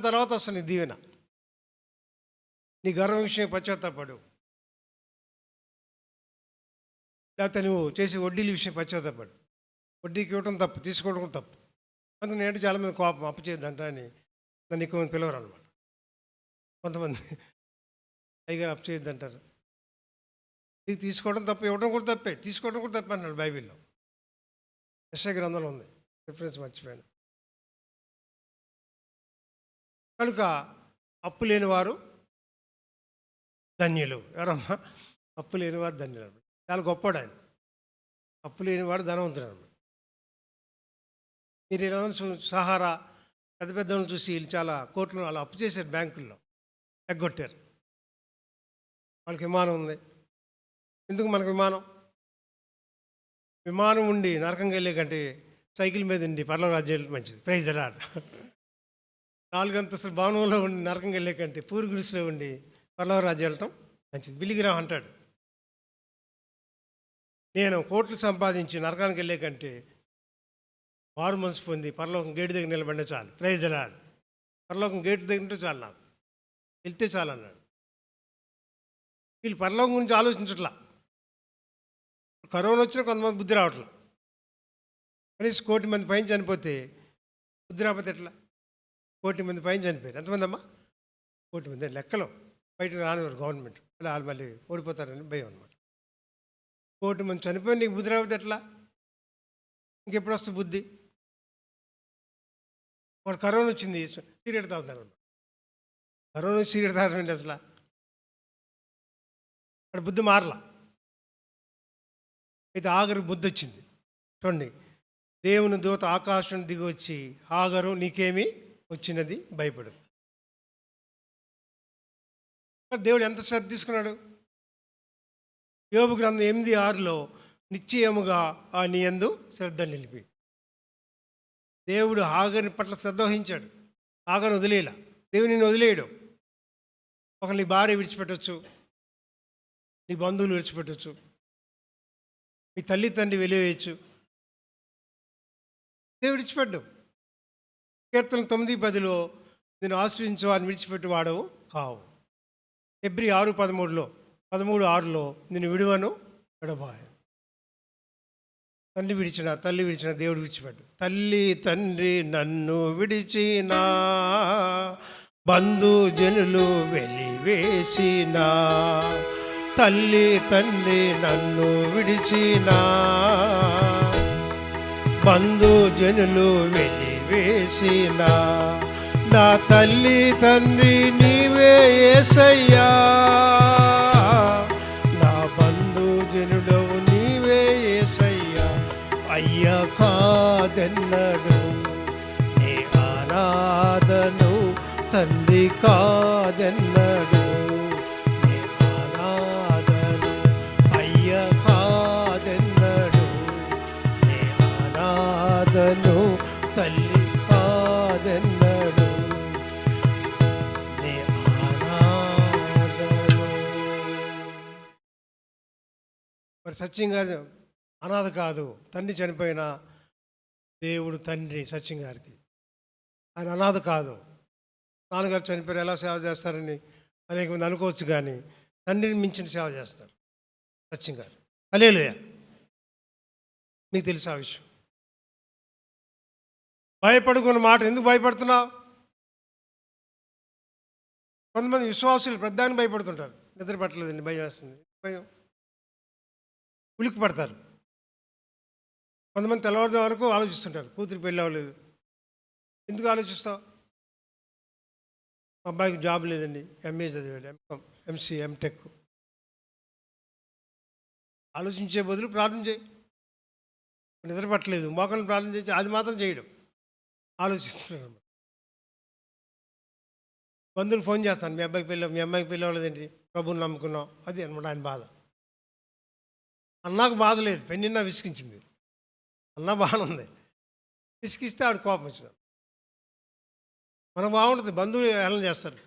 తర్వాత వస్తుంది నీ దీవెన. నీ గర్వం విషయం పశ్చాత్తాపడు. లేకపోతే నువ్వు చేసే వడ్డీల విషయం పశ్చాత్తాపడు. వడ్డీకి ఇవ్వడం తప్పు, తీసుకోవడం తప్పు. అందుకు నేనంటే చాలామంది కోపం, అప్పు చేయొద్దంట అని నన్ను ఎక్కువ మంది పిలవరు అనమాట. కొంతమంది అయ్యగారు అప్పు చేయొద్దంటారు. నీకు తీసుకోవడం తప్పు, ఇవ్వడం కూడా తప్పే, తీసుకోవడం కూడా తప్పే అన్నాడు బైబిల్లో. యెషయా గ్రంథంలో ఉంది, రిఫరెన్స్ మర్చిపోయాను. కనుక అప్పు లేని వారు ధన్యులు. ఎవరమ్మా? అప్పు లేనివారు ధన్యులు. చాలా గొప్పవాడు ఆయన. అప్పు లేనివాడు ధనవంతుడు అనమాట. మీరు ఇలా సహారా పెద్ద పెద్దలను చూసి వీళ్ళు చాలా కోట్లు వాళ్ళు అప్పు చేశారు, బ్యాంకుల్లో ఎగ్గొట్టారు. వాళ్ళకి విమానం ఉంది. ఎందుకు మనకు విమానం? విమానం ఉండి నరకంగా వెళ్ళే కంటే సైకిల్ మీద ఉండి పర్ల రాజ్యాలు మంచిది. ప్రైజ్ అలాడ్. 4 అంతస్తుల భవనంలో ఉండి నరకంగా వెళ్ళే కంటే పూరి గుడిసెలో ఉండి పర్ల రాజ్యం వెళ్ళటం మంచిది. బిలిగ్రామ్ అంటాడు, నేను కోట్లు సంపాదించి నరకానికి వెళ్ళే కంటే మారు మనసు పొంది పరలోకం గేటు దగ్గర నిలబడితే చాలు. ప్రైజ్ అలాడ్. పరలోకం గేటు దగ్గర ఉంటే చాలు, నాకు వెళ్తే చాలు అన్నాడు. వీళ్ళు పరలోకం గురించి ఆలోచించట్లా. కరోనా వచ్చినా కొంతమంది బుద్ధి రావట్లా. కనీసం 1 కోటి మంది పైన చనిపోతే బుద్ధి రాకపోతే ఎట్లా? 1 కోటి మంది పైన చనిపోయారు. ఎంతమంది అమ్మా? 1 కోటి మంది. లెక్కలో బయట రానివారు గవర్నమెంట్, అలా వాళ్ళు మళ్ళీ ఓడిపోతారని భయం అనమాట. 1 కోటి మంది చనిపోయి నీకు బుద్ధి రాకపోతే ఎట్లా? ఇంకెప్పుడు వస్తుంది బుద్ధి? వాడు కరోనా వచ్చింది, సిగరెట్ తాగుతారు అనమాట. కరోనా వచ్చి సిగరెట్ తాగడం అసలు వాడు బుద్ధి మారలా. అయితే ఆగరు బుద్ధి వచ్చింది. చూడండి, దేవుని దూత ఆకాశం దిగి వచ్చి, ఆగరు నీకేమి వచ్చినది, భయపడు. దేవుడు ఎంత శ్రద్ధ తీసుకున్నాడు. యోబు గ్రంథం 8:6లో నిశ్చయముగా ఆ నీ యందు శ్రద్ధ నిలిపి. దేవుడు ఆగరిని పట్ల శ్రద్ధ వహించాడు. ఆగరు వదిలేలా. దేవుడు నిన్ను వదిలేయడు. ఒకరు నీ భార్య విడిచిపెట్టవచ్చు, నీ బంధువులు విడిచిపెట్టవచ్చు, మీ తల్లి తండ్రి వెలివేయచ్చు. దేవుడు విడిచిపెట్టు. కీర్తన 9:10లో నేను ఆశ్రయించు వారిని విడిచిపెట్టి వాడవు కావు. ఫిబ్రవరి 6:13లో నేను విడువను విడబాయ. తల్లి విడిచిన దేవుడు విడిచిపెట్టు. తల్లి తండ్రి నన్ను విడిచినా, బంధుజనులు వెలివేసినా, తల్లి తండ్రి నన్ను విడిచినా, బంధుజనులు వెలివేసినా, నా తల్లి తండ్రి నీవే యేసయ్యా, నా బంధుజనుడవు నీవే యేసయ్యా. అయ్యా కాదెన్నడు నీ ఆరాధను, తండ్రి కాదెన్నడు నీ ఆరాధను, అయ్యా కాదెన్నడు నీ ఆరాధను, తల్లి కాదెన్నడు నీ ఆరాధను. మరి సత్యం గారు అనాథ కాదు. తండ్రి చనిపోయిన దేవుడు తండ్రి సత్యం గారికి. ఆయన అనాథ కాదు. నాన్నగారు చనిపోయారు, ఎలా సేవ చేస్తారని అనేక మంది అనుకోవచ్చు, కానీ తండ్రిని మించిన సేవ చేస్తారు సత్యం గారు. హల్లెలూయా. మీకు తెలుసు ఆ విషయం. భయపడుకున్న మాట ఎందుకు భయపడుతున్నావు? కొంతమంది విశ్వాసులు పెద్దాన్ని భయపడుతుంటారు. నిద్ర పట్టలేదండి, భయం వేస్తుంది, భయం, ఉలిక్కి పడతారు. కొంతమంది తెల్లవారుజాము వరకు ఆలోచిస్తుంటారు, కూతురు పెళ్ళి అవ్వలేదు. ఎందుకు ఆలోచిస్తావు? మా అబ్బాయికి జాబ్ లేదండి, ఎంఏ చదివాడు, ఎంకామ్, ఎంసీ, ఎంటెక్. ఆలోచించే బదులు ప్రార్థన చేయి. నిద్ర పట్టలేదు, మోకాళ్ళని ప్రార్థన చేసి అది మాత్రం చేయడం, ఆలోచిస్తున్నాడు. బంధువులు ఫోన్ చేస్తాను, మీ అమ్మాయికి పెళ్ళి అవ్వలేదండి, ప్రభువుని నమ్ముకున్నాం, అది అనమాట ఆయన బాధ. అన్నాకు బాధ లేదు, పెళ్ళిన్నా విసిగించింది. అన్న బాగానే ఉంది, ఇసుకిస్తే ఆవిడ కోపం వచ్చింది. మనకు బాగుంటుంది, బంధువులు హేళన చేస్తారు.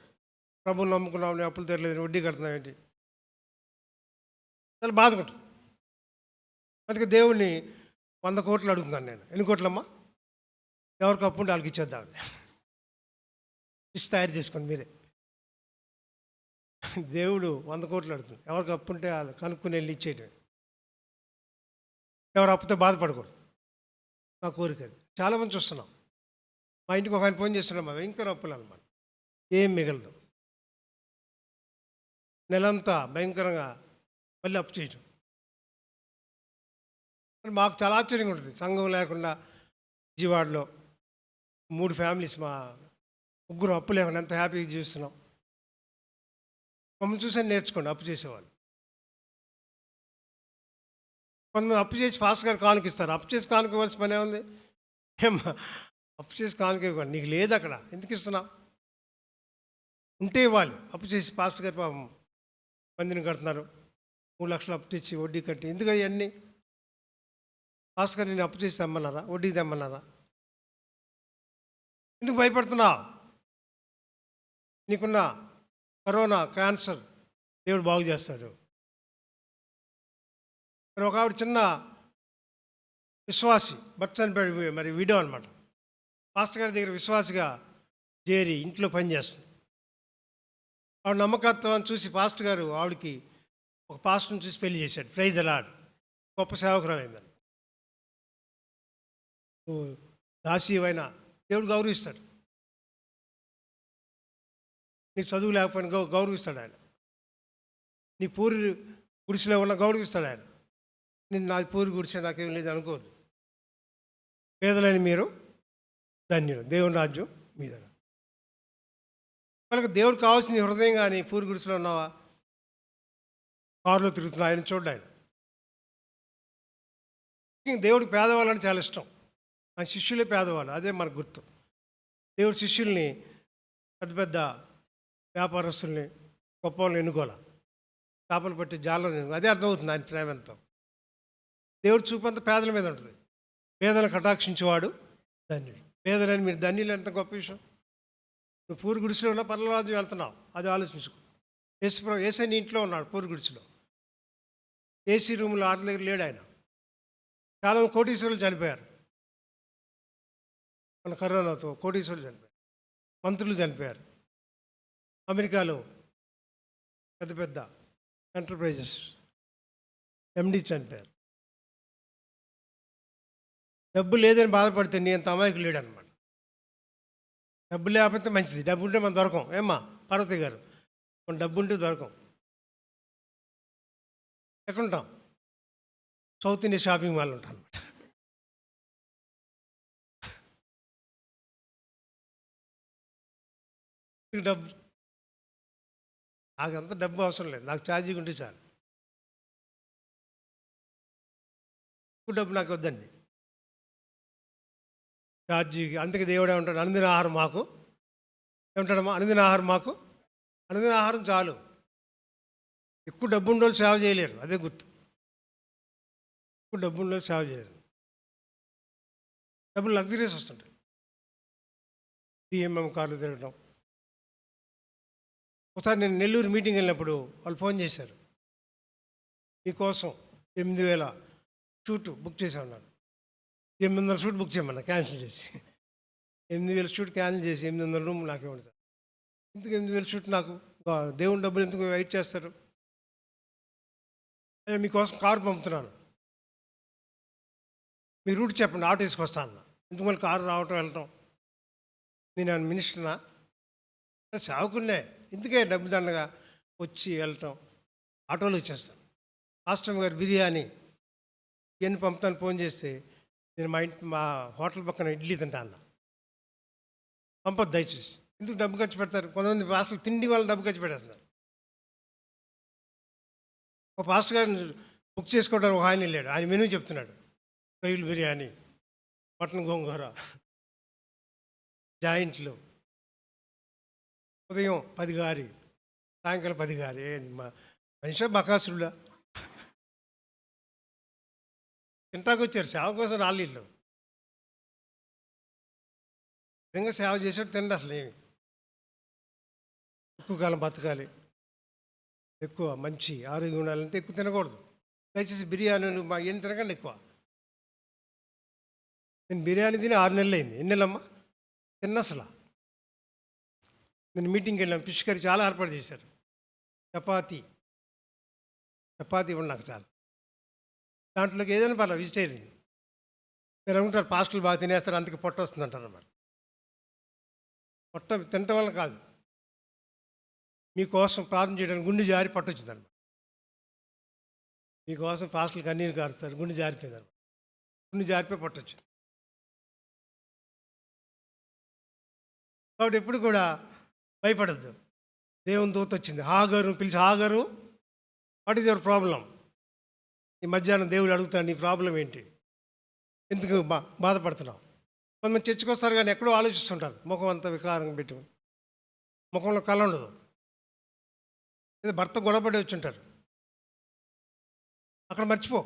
ప్రభువుని నమ్ముకున్నావు, నీ అప్పులు తెరలేదు, వడ్డీ కడుతున్నావు ఏంటి, చాలా బాధపడుతుంది. అందుకే దేవుణ్ణి 100 కోట్లు అడుగుతున్నాను నేను. ఎన్ని కోట్లమ్మా? ఎవరికి అప్పు ఉంటే వాళ్ళకి ఇచ్చేద్దామని. లిస్ట్ తయారు చేసుకోండి మీరే. దేవుడు 100 కోట్లు అడుగుతుంది. ఎవరికి అప్పు ఉంటే వాళ్ళు కనుక్కుని వెళ్ళి ఇచ్చేయటం. ఎవరు అప్పుతో బాధపడకూడదు, నా కోరిక అది. చాలామంది చూస్తున్నాం. మా ఇంటికి ఒక ఆయన ఫోన్ చేస్తున్నాం, మా భయంకర అప్పులు అనమాట, ఏం మిగలదు. నెలంతా భయంకరంగా మళ్ళీ అప్పు చేయటం. మరి మాకు చాలా ఆశ్చర్యంగా ఉంటుంది. సంఘం లేకుండా విజయవాడలో 3 ఫ్యామిలీస్, మా ముగ్గురు అప్పు లేకుండా ఎంత హ్యాపీగా జీవిస్తున్నాం. మమ్మల్ని చూసి నేర్చుకోండి అప్పు చేసేవాళ్ళు. కొంతమంది అప్పు చేసి ఫాస్ట్ గారు కానుకిస్తారు. అప్పు చేసి కానుక ఇవ్వాల్సిన పని ఏముంది? ఏమ్మా, అప్పు చేసి కానుక ఇవ్వాలి, నీకు లేదు అక్కడ, ఎందుకు ఇస్తున్నావు? ఉంటే ఇవ్వాలి. అప్పు చేసి ఫాస్ట్ గారు పాపం మందిని కడుతున్నారు, 3 లక్షలు అప్పు తెచ్చి వడ్డీ కట్టి, ఎందుకు అవన్నీ? ఫాస్ట్ గారు నేను అప్పు చేసి తెమ్మన్నారా, వడ్డీ తెమ్మన్నారా? ఎందుకు భయపడుతున్నావు? నీకున్న కరోనా, క్యాన్సర్ దేవుడు బాగు చేస్తాడు. మరి ఒక ఆవిడ చిన్న విశ్వాసి, భర్త చనిపోయాడు, మరి విడో అనమాట. పాస్టర్ గారి దగ్గర విశ్వాసిగా చేరి ఇంట్లో పనిచేస్తుంది. ఆవిడ నమ్మకత్వాన్ని చూసి పాస్టర్ గారు ఆవిడకి ఒక పాస్టర్ని చూసి పెళ్లి చేశాడు. ప్రైజ్ అలాడ్, గొప్ప సేవకురాలైందని. నువ్వు దాసీవైనా దేవుడు గౌరవిస్తాడు. నీకు చదువు లేకపోయినా గౌరవిస్తాడు ఆయన. నీ పూరి గుడిసెలో ఉన్న గౌరవిస్తాడు ఆయన. నేను నాది పూరి గుడిసె, నాకేం లేదు అనుకోవద్దు. పేదలని మీరు ధన్యులు, దేవుని రాజ్యం మీద. మనకు దేవుడు కావాల్సిన హృదయం. కానీ పూరి గుడిసెలో ఉన్నావా, కారులో తిరుగుతున్నా, ఆయన చూడ్డా. ఆయన దేవుడికి పేదవాళ్ళని చాలా ఇష్టం. ఆ శిష్యులే పేదవాళ్ళు, అదే మనకు గుర్తు. దేవుడి శిష్యుల్ని పెద్ద పెద్ద వ్యాపారస్తుల్ని, గొప్ప వాళ్ళని ఎన్నుకోవాలి. చేపలు పట్టి జాలను, అదే అర్థమవుతుంది ఆయన ప్రేమ ఎంతో. దేవుడు చూపంతా పేదల మీద ఉంటుంది. పేదలను కటాక్షించేవాడు ధన్యుడు. పేదలని మీరు ధన్యులు ఎంత గొప్ప విషయం. నువ్వు పూరి గుడిసెలో ఉన్నా పర్లరాజు వెళ్తున్నావు, అది ఆలోచించుకో. ఏసై నీ ఇంట్లో ఉన్నాడు పూరి గుడిసెలో. ఏసీ రూమ్లో ఆటల దగ్గర లేడు ఆయన. చాలా కోటీశ్వరులు చనిపోయారు మన కరోనాతో. కోటీశ్వరులు చనిపోయారు, మంత్రులు చనిపోయారు. అమెరికాలో పెద్ద పెద్ద ఎంటర్ప్రైజెస్ ఎండి చనిపోయారు. డబ్బు లేదని బాధపడితే నీ అంత అమాయకు లేడు అనమాట. డబ్బు లేకపోతే మంచిది, డబ్బు ఉంటే మనం దొరకం. ఏమ్మా పార్వతి గారు, మన డబ్బు ఉంటే దొరకం. ఎక్కడుంటాం? సౌత్ ఇండియా షాపింగ్ మాల్ ఉంటాం అనమాట. డబ్బు, నాకంత డబ్బు అవసరం లేదు, నాకు ఛార్జీగా ఉంటే చాలు. డబ్బు నాకు వద్దండి, ఛార్జీకి. అందుకే దేవుడే ఉంటాడు, అనుదిన ఆహారం మాకు. ఏమంటాడమ్మా? అనుదిన ఆహారం మాకు. అనుదిన ఆహారం చాలు. ఎక్కువ డబ్బు ఉండోళ్ళు సేవ చేయలేరు, అదే గుర్తు. ఎక్కువ డబ్బు ఉండోళ్ళు సేవ చేయలేరు. డబ్బులు లగ్జరీస్ వస్తుంటాయి. బిఎంఎం కార్లు తిరగడం. ఒకసారి నేను నెల్లూరు మీటింగ్ వెళ్ళినప్పుడు వాళ్ళు ఫోన్ చేశారు, మీకోసం 8,000 షూట్ బుక్ చేసి ఉన్నారు. 800 షూట్ బుక్ చేయమన్నా, క్యాన్సిల్ చేసి. 8,000 షూట్ క్యాన్సిల్ చేసి 800 రూమ్ నాకు ఇవ్వండి సార్. ఎందుకు 8,000 షూట్? నాకు దేవుని డబ్బులు ఎందుకు వెయిట్ చేస్తారు? అదే మీకోసం కారు పంపుతున్నాను, మీ రూట్ చెప్పండి, ఆటో తీసుకొస్తాను అన్న. ఎందుకు మళ్ళీ కారు రావటం వెళ్ళటం? నేను మినిస్టర్నా? సేవకున్నే, ఎందుకే డబ్బు దండగా వచ్చి వెళ్ళటం? ఆటోలో వచ్చేస్తాను. మాస్టర్ గారు బిర్యానీ ఇవన్నీ పంపుతాను. ఫోన్ చేస్తే నేను మా హోటల్ పక్కన ఇడ్లీ తింటా అన్న. పంపొద్దు దయచేసి. ఎందుకు డబ్బు ఖర్చు పెడతారు? కొంతమంది పాస్టర్లు తిండి వాళ్ళు డబ్బు ఖర్చు పెట్టేస్తున్నారు. ఒక పాస్టర్ గారిని బుక్ చేసుకోవడానికి ఒక ఆయన వెళ్ళాడు, ఆయన మెనూ చెప్తున్నాడు. రొయ్యలు బిర్యానీ, మటన్ గోంగూర, జాయింట్లు, ఉదయం 10 గారి, సాయంకాలం 10 గారి. మనిషి బకాసురుడా? తింటాకు వచ్చారు, సేవ కోసం రాళ్ళు. నిజంగా సేవ చేసేట్టు తిండి అసలు ఏమి. ఎక్కువ కాలం బతకాలి, ఎక్కువ మంచి ఆరోగ్యం ఉండాలంటే ఎక్కువ తినకూడదు. దయచేసి బిర్యానీలు మా ఏం తినకండి ఎక్కువ. నేను బిర్యానీ తిని 6 నెలలు అయింది. ఎన్ని నెలలమ్మా తిన్న అసలు. నేను మీటింగ్కి వెళ్ళాను, ఫిష్ కర్రీ చాలా ఏర్పాటు చేశారు. చపాతీ ఇవ్వండి నాకు చాలా. దాంట్లోకి ఏదైనా పర్లేదు వెజిటేరియన్. మీరు అనుకుంటారు పాస్టర్లు బాగా తినేస్తారు అందుకే పొట్ట వస్తుంది అంటారు. మరి పొట్ట తినటం వల్ల కాదు, మీకోసం ప్రార్థన చేయడానికి గుండె జారి పొట్ట వచ్చిందన్నమాట. మీకోసం పాస్టర్లు కన్నీరు కారుస్తారు, గుండె జారిపోయిందన్నమాట. గుండె జారిపోయి పొట్ట వచ్చింది. కాబట్టి ఎప్పుడు కూడా భయపడద్దు. దేవుని దూత వచ్చింది, హాగరు పిలిచి, హాగరు వాట్ ఈజ్ యువర్ ప్రాబ్లం? ఈ మధ్యాహ్నం దేవుడు అడుగుతాడు, నీ ప్రాబ్లం ఏంటి, ఎందుకు బాధపడుతున్నావు? కొంతమంది చర్చకొస్తారు కానీ ఎక్కడో ఆలోచిస్తుంటారు, ముఖం అంతా వికారంగా పెట్టి, ముఖంలో కళ ఉండదు. లేదా భర్త గొడవపడి వచ్చి ఉంటారు, అక్కడ మర్చిపో.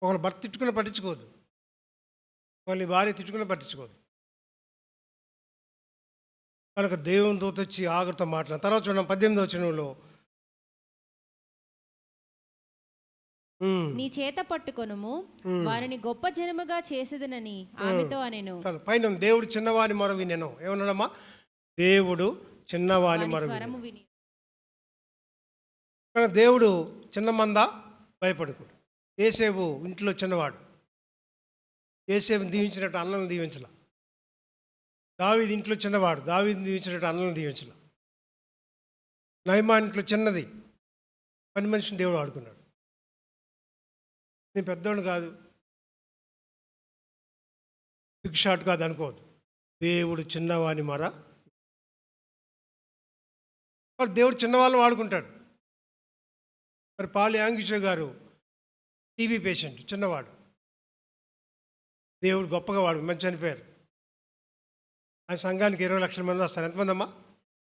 ఒకళ్ళు భర్త తిట్టుకుని పట్టించుకోవద్దు, వాళ్ళని భార్య తిట్టుకుని పట్టించుకోవద్దు. కనుక దేవుని దూత వచ్చి ఆగర్తో మాట్లాడిన తర్వాత చూడండి 18వ వచనంలో, నీ చేత పట్టుకొనుము వారిని గొప్ప జనముగా చేసేదనని ఆమెతో అనెను. పైన దేవుడు చిన్నవాని మొర వినెను. ఏమన్నాడమ్మా? దేవుడు చిన్నవాని మొర స్వరము విని. కానీ దేవుడు చిన్న మంద భయపడుకుడు. యేసేపు ఇంట్లో చిన్నవాడు, యేసేపుని దీవించినట్టు అన్నలను దీవించలా. దావీదు ఇంట్లో చిన్నవాడు, దావీదుని దీవించినట్టు అన్నలను దీవించలా. నయమాన్ ఇంట్లో చిన్నది, పని మనిషిని దేవుడు ఆడుకున్నాడు. నేను పెద్దోడు కాదు, బిగ్ షాట్ కాదు అనుకోవద్దు. దేవుడు చిన్నవాని మొర. మరి దేవుడు చిన్నవాళ్ళని వాడుకుంటాడు. మరి పాలి యాంగిషో గారు టీబీ పేషెంట్, చిన్నవాడు. దేవుడు గొప్పగా వాడు, మంచి చనిపోయారు. ఆయన సంఘానికి 20 లక్షల మంది వస్తారు. ఎంతమంది అమ్మా?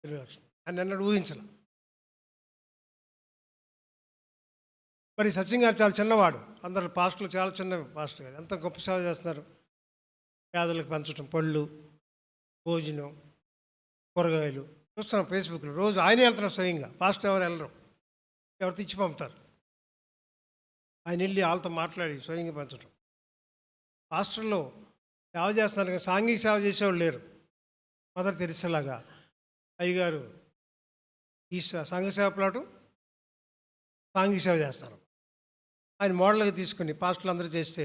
20 లక్షలు. ఆయన అన్నాడు ఊహించాల. మరి సచిన్ గారు చాలా చిన్నవాడు, అందరు పాస్టర్లు చాలా చిన్న పాస్టర్ గారు ఎంత గొప్ప సేవ చేస్తున్నారు. పేదలకు పంచడం, పళ్ళు, భోజనం, కూరగాయలు చూస్తున్నాం ఫేస్బుక్లో. రోజు ఆయనే వెళ్తున్నారు స్వయంగా, పాస్టర్ ఎవరు వెళ్ళరు, ఎవరు ఇచ్చి పంపుతారు. ఆయన వెళ్ళి వాళ్ళతో మాట్లాడి స్వయంగా పంచడం. పాస్టర్లో సేవ చేస్తున్నారు కానీ సాంఘిక సేవ చేసేవాళ్ళు లేరు. మదర్ తెరిసేలాగా అయ్యగారు ఈ సంఘ సేవ ప్లాటు సాంఘిక సేవ చేస్తారు. ఆయన మోడల్గా తీసుకుని పాస్టర్లు అందరూ చేస్తే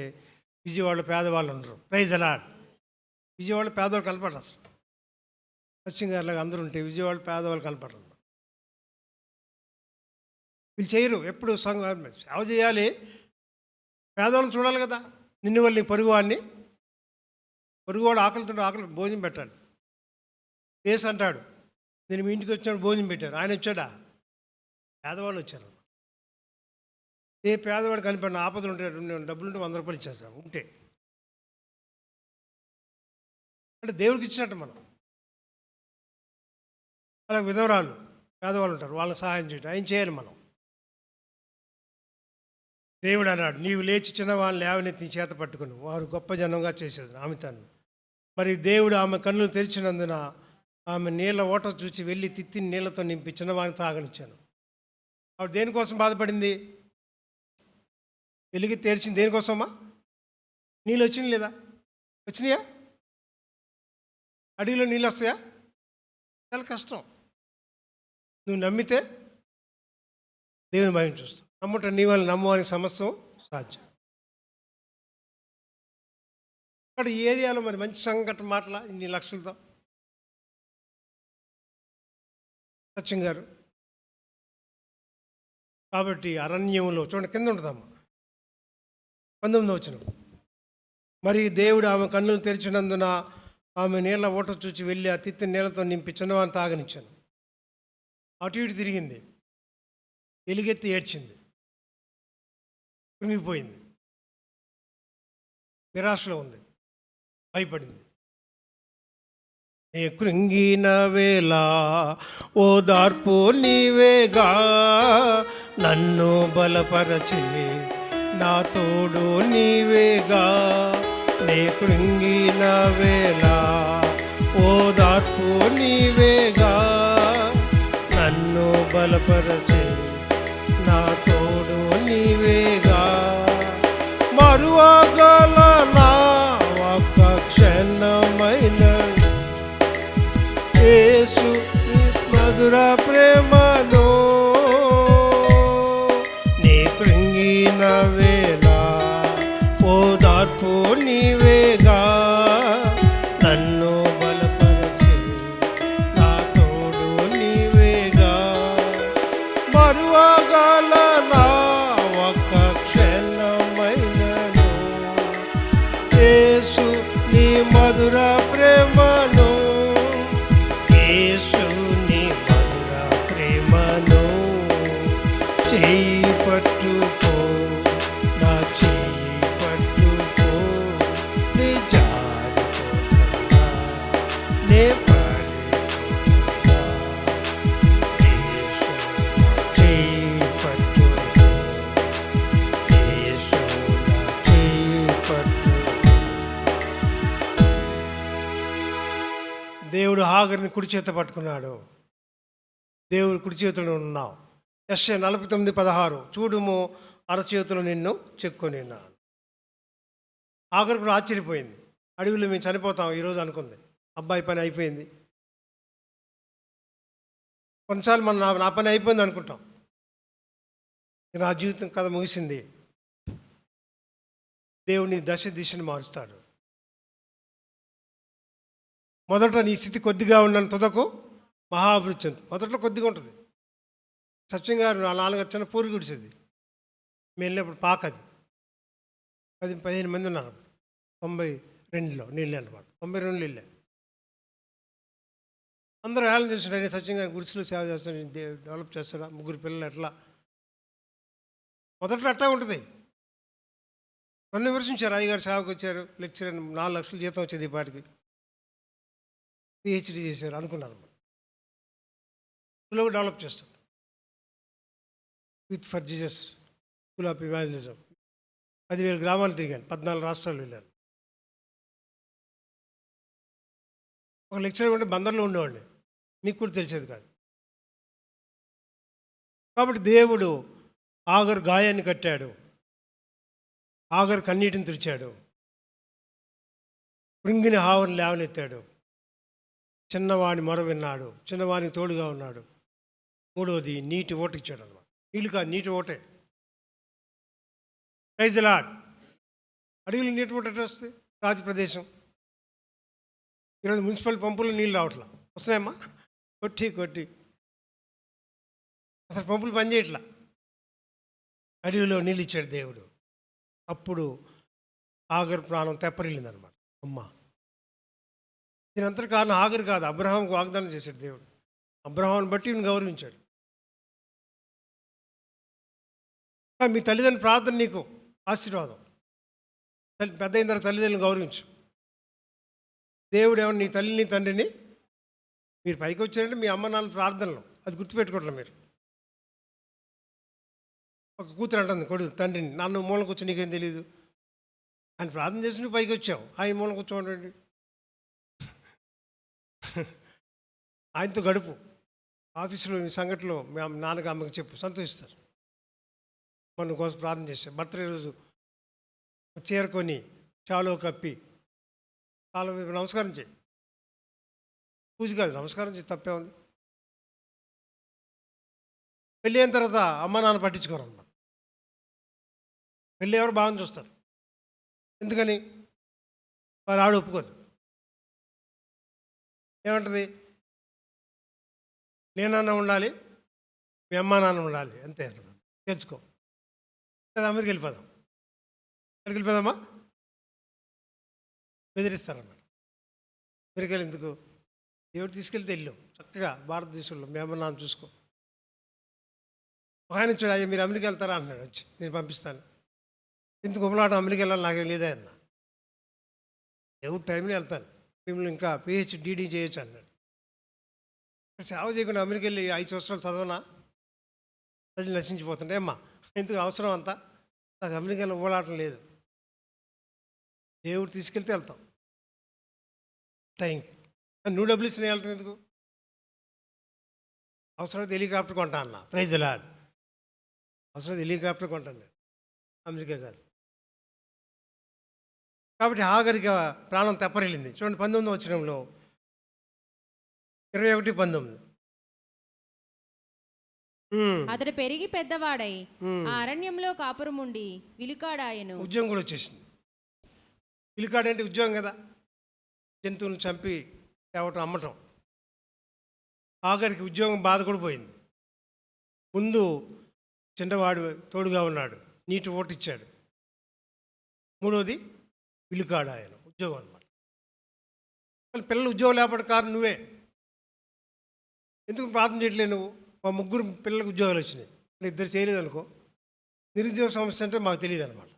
విజయవాడలో పేదవాళ్ళు ఉండరు. ప్రైజ్ అలాడ్. విజయవాడలో పేదవాళ్ళు కనపడరు అసలు. సచిన్ గారిలాగా అందరూ ఉంటే విజయవాడలో పేదవాళ్ళు కనపడరు. వీళ్ళు చేయరు. ఎప్పుడు సేవ చేయాలి, పేదవాళ్ళని చూడాలి కదా. నిన్ను వల్ల పొరుగువాడిని, పొరుగువాడు ఆకలితో ఆకలి భోజనం పెట్టాలి. కేసు అంటాడు, నేను మీ ఇంటికి వచ్చినప్పుడు భోజనం పెట్టారు. ఆయన వచ్చాడా? పేదవాళ్ళు వచ్చారు. ఏ పేదవాడు కనిపెట్టిన ఆపదలు ఉంటే, డబ్బులు ఉంటే 100 రూపాయలు ఇచ్చేస్తాం ఉంటే. అంటే దేవుడికి ఇచ్చినట్టు మనం. అలాగే విధవరాలు పేదవాళ్ళు ఉంటారు, వాళ్ళని సహాయం చేయడం ఆయన చేయాలి మనం. దేవుడు అన్నాడు, నీవు లేచి చిన్నవాళ్ళని లేవనెత్తి చేత పట్టుకుని వారు గొప్ప జనంగా చేసేది ఆమె తను. మరి దేవుడు ఆమె కన్నులు తెరిచినందున ఆమె నీళ్ళ ఓట చూచి వెళ్ళి తిత్తిని నీళ్ళతో నింపి చిన్నవాడిని తాగనిచ్చాను. ఆవిడ దేనికోసం బాధపడింది? వెలిగి తెరిచింది దేనికోసమా? నీళ్ళు వచ్చినాయి లేదా? వచ్చినాయా? అడవిలో నీళ్ళు వస్తాయా? చాలా కష్టం. నువ్వు నమ్మితే దేవుని భయం చూస్తావు. నమ్ముట నీ వాళ్ళు నమ్మవానికి సమస్తం సాధ్యం. అక్కడ ఈ ఏరియాలో మరి మంచి సంఘటన మాటల ఇన్ని లక్షలతో సత్యం గారు. కాబట్టి అరణ్యంలో చూడండి, కింద ఉంటుందమ్మా 19వ వచనం. మరి దేవుడు ఆమె కన్నులు తెరిచినందున ఆమె నీళ్ళ ఓట చూచి వెళ్ళి ఆ తిత్తి నీళ్ళతో నింపి చిన్నవాడిని తాగనిచ్చాను. అటు ఇటు తిరిగింది, ఎలుగెత్తి ఏడ్చింది, కృంగిపోయింది, నిరాశలో ఉంది, భయపడింది. నే కృంగిన వేళ ఓదార్పు నీవేగా, నన్ను బలపరచే నా తోడు నీవేగా. నే కృంగిన వేళ ఓదార్పు నీవేగా, నన్ను బలపరచే నా తోడు నీవేగా. మరువగలనా ఒక్క క్షణమైన యేసు మధుర ప్రేమను, నీ కృంగిన వేళ ఓదార్పు నీవేగా, నన్ను బలపరచే నా తోడు నీవేగా. మరువగలనా ఒక్క క్షణమైనను యేసు నీ మధుర ప్రేమను, యేసు నీ మధుర ప్రేమను. చెయ్యి పట్టుకో నా చెయ్యి పట్టుకో, నీ జారిపోకుండా నే పడిపోకుండా. యేసు చెయ్యి పట్టుకో, యేసు నా చెయ్యి పట్టుకో. దేవుడు హాగరుని కుడి చేత పట్టుకున్నాడు. దేవుడు కుడి చేతిలో ఉన్నావు. యెషయా 49:16 చూడుము అరచేతులు నిన్ను చెక్కుని ఉన్నాను. హాగరు కూడా ఆశ్చర్యపోయింది. అడవిలో మేము చనిపోతాం ఈరోజు అనుకుంది. అబ్బాయి పని అయిపోయింది. కొన్నిసార్లు నా పని అయిపోయింది అనుకుంటాం. నా జీవితం కథ ముగిసింది. దేవుని దిశను మారుస్తాడు. మొదట నీ స్థితి కొద్దిగా ఉన్నంత తుదకు మహాభివృద్ధి. మొదట్లో కొద్దిగా ఉంటుంది. సత్యం గారు 4 చిన్న పూరి గుడిసేది. మేము వెళ్ళినప్పుడు పాకది 10-15 మంది ఉన్నారు. 92లో నీళ్ళు అనమాట. 92లో వెళ్ళా. అందరూ హేళన చేస్తున్నాడు. నేను సత్యం గారి గుడిసెలో సేవ చేస్తాను, డెవలప్ చేస్తాడా, 3 పిల్లలు ఎట్లా. మొదట్లో అట్టా ఉంటుంది. నన్ను విమర్శించారు. అయ్యగారు సేవకు వచ్చారు, లెక్చరర్ 4 లక్షలు జీతం వచ్చేది ఈ పాటికి, పిహెచ్డి చేశారు అనుకున్నాను. స్కూల్లో డెవలప్ చేస్తాను. Youth for Jesus school of evangelism 10,000 గ్రామాలు తిరిగాను, 14 రాష్ట్రాలు వెళ్ళాను. ఒక లెక్చరర్ ఉంటే బందర్లో ఉండేవాడిని, మీకు కూడా తెలిసేది కాదు. కాబట్టి దేవుడు ఆగరు గాయాన్ని కట్టాడు, ఆగరు కన్నీటిని తుడిచాడు, కృంగిని హావను లేవనెత్తాడు, చిన్నవాడిని మొర విన్నాడు, చిన్నవాడికి తోడుగా ఉన్నాడు. మూడవది నీటి ఓట ఇచ్చాడు అన్నమాట. నీళ్ళు కాదు, నీటి ఓటే. Praise the Lord. అడవిలో నీటి ఓట ఎట్లా వస్తుంది? రాతి ప్రదేశం. ఈరోజు మున్సిపల్ పంపుల్లో నీళ్ళు రావట్లా. వస్తున్నాయమ్మా? కొట్టి అసలు పంపులు పనిచేయట్లా. అడవిలో నీళ్ళు ఇచ్చాడు దేవుడు. అప్పుడు ఆగరు ప్రాణం తెప్పరిల్లిందనమాట. అమ్మ, దీనంతటి కారణం ఆగరు కాదు, అబ్రహాంకు వాగ్దానం చేశాడు దేవుడు. అబ్రహాంని బట్టి ఈయన గౌరవించాడు. మీ తల్లిదండ్రుల ప్రార్థన నీకు ఆశీర్వాదం. పెద్ద అయిన తర్వాత తల్లిదండ్రులను గౌరవించు. దేవుడు ఏమన్నా నీ తల్లిని తండ్రిని, మీరు పైకి వచ్చారంటే మీ అమ్మ నాన్న ప్రార్థనలు, అది గుర్తుపెట్టుకోవట్లే మీరు. ఒక కూతురు అంటుంది కొడుకు తండ్రిని, నన్ను మూలం కూర్చొని నీకేం తెలియదు, ఆయన ప్రార్థన చేసి నువ్వు పైకి వచ్చావు, ఆయన మూలం కూర్చోండి, ఆయనతో గడుపు. ఆఫీసులో ఈ సంఘటనలో మీ నాన్నకి అమ్మకి చెప్పు, సంతోషిస్తారు. మన కోసం ప్రార్థన చేశాం. బర్త్డే రోజు చేరుకొని చాలో కప్పి చాలా నమస్కారం చేయి. పూజ కాదు, నమస్కారం చేయి, తప్పే ఉంది. పెళ్ళి అయిన తర్వాత అమ్మ నాన్న పట్టించుకోరు అన్నమాట. పెళ్ళి ఎవరు బాగా చూస్తారు. ఎందుకని? వాళ్ళు ఆవిడ ఒప్పుకోదు. ఏమంటుంది? నేనన్నా ఉండాలి, మీ అమ్మ నాన్న ఉండాలి, అంతే అంటుంది. తెలుసుకో, అమెరికా వెళ్ళిపోదాం. ఎక్కడికి వెళ్ళిపోదామా? బెదిరిస్తారన్నమాట. అమెరికాలు ఎందుకు? దేవుడు తీసుకెళ్తే వెళ్ళు, చక్కగా భారతదేశంలో మీ అమ్మ నాన్న చూసుకో. ఒక ఆయన వచ్చాడు, అయ్యా మీరు అమెరికా వెళ్తారా అన్నాడు. వచ్చి నేను పంపిస్తాను. ఇంత గుమ్మలాట అమెరికా వెళ్ళాలి నాకేం లేదా అన్న. దేవుడు టైంలో వెళ్తాను, మిమ్మల్ని ఇంకా పిహెచ్డి చేయొచ్చు అన్నాడు. సేవ చేయకుండా అమెరికా వెళ్ళి 5 సంవత్సరాలు చదవనా? అది నశించిపోతుంటే అమ్మా ఎందుకు అవసరం అంతా? నాకు అమెరికాలో ఊలాటం లేదు. దేవుడు తీసుకెళ్తే వెళ్తాం టైంకి. నువ్వు డబ్బులు ఇచ్చిన వెళ్తాం ఎందుకు? అవసరమైతే హెలికాప్టర్ కొంటా అన్న, ప్రైజ్ లాడ్. అవసరమైతే హెలికాప్టర్ కొంటాను నేను, అమెరికా కాదు. కాబట్టి హాగరికి ప్రాణం తెప్పరిల్లింది. చూడండి 19వ వచనంలో, 21:19. అతడు పెరిగి పెద్దవాడై ఆ అరణ్యంలో కాపురముండి విలుకాడాయెను. ఉద్యోగం కూడా వచ్చేసింది. విలుకాడంటే ఉద్యోగం కదా, జంతువులను చంపి తేవటం, అమ్మటం. ఆఖరికి ఉద్యోగం బాధ కూడా పోయింది. ముందు చిన్నవాడు తోడుగా ఉన్నాడు, నీటి ఓటిచ్చాడు. మూడోది విలుకాడు ఆయన, ఉద్యోగం అన్నమాట. పిల్లలు ఉద్యోగం లేకపోవడం కారణం నువ్వే. ఎందుకు ప్రార్థన చేయట్లేదు నువ్వు? మా 3 పిల్లలకు ఉద్యోగాలు వచ్చినాయి, ఇద్దరు చేయలేదు అనుకో, నిరుద్యోగ సమస్య అంటే మాకు తెలియదు అనమాట.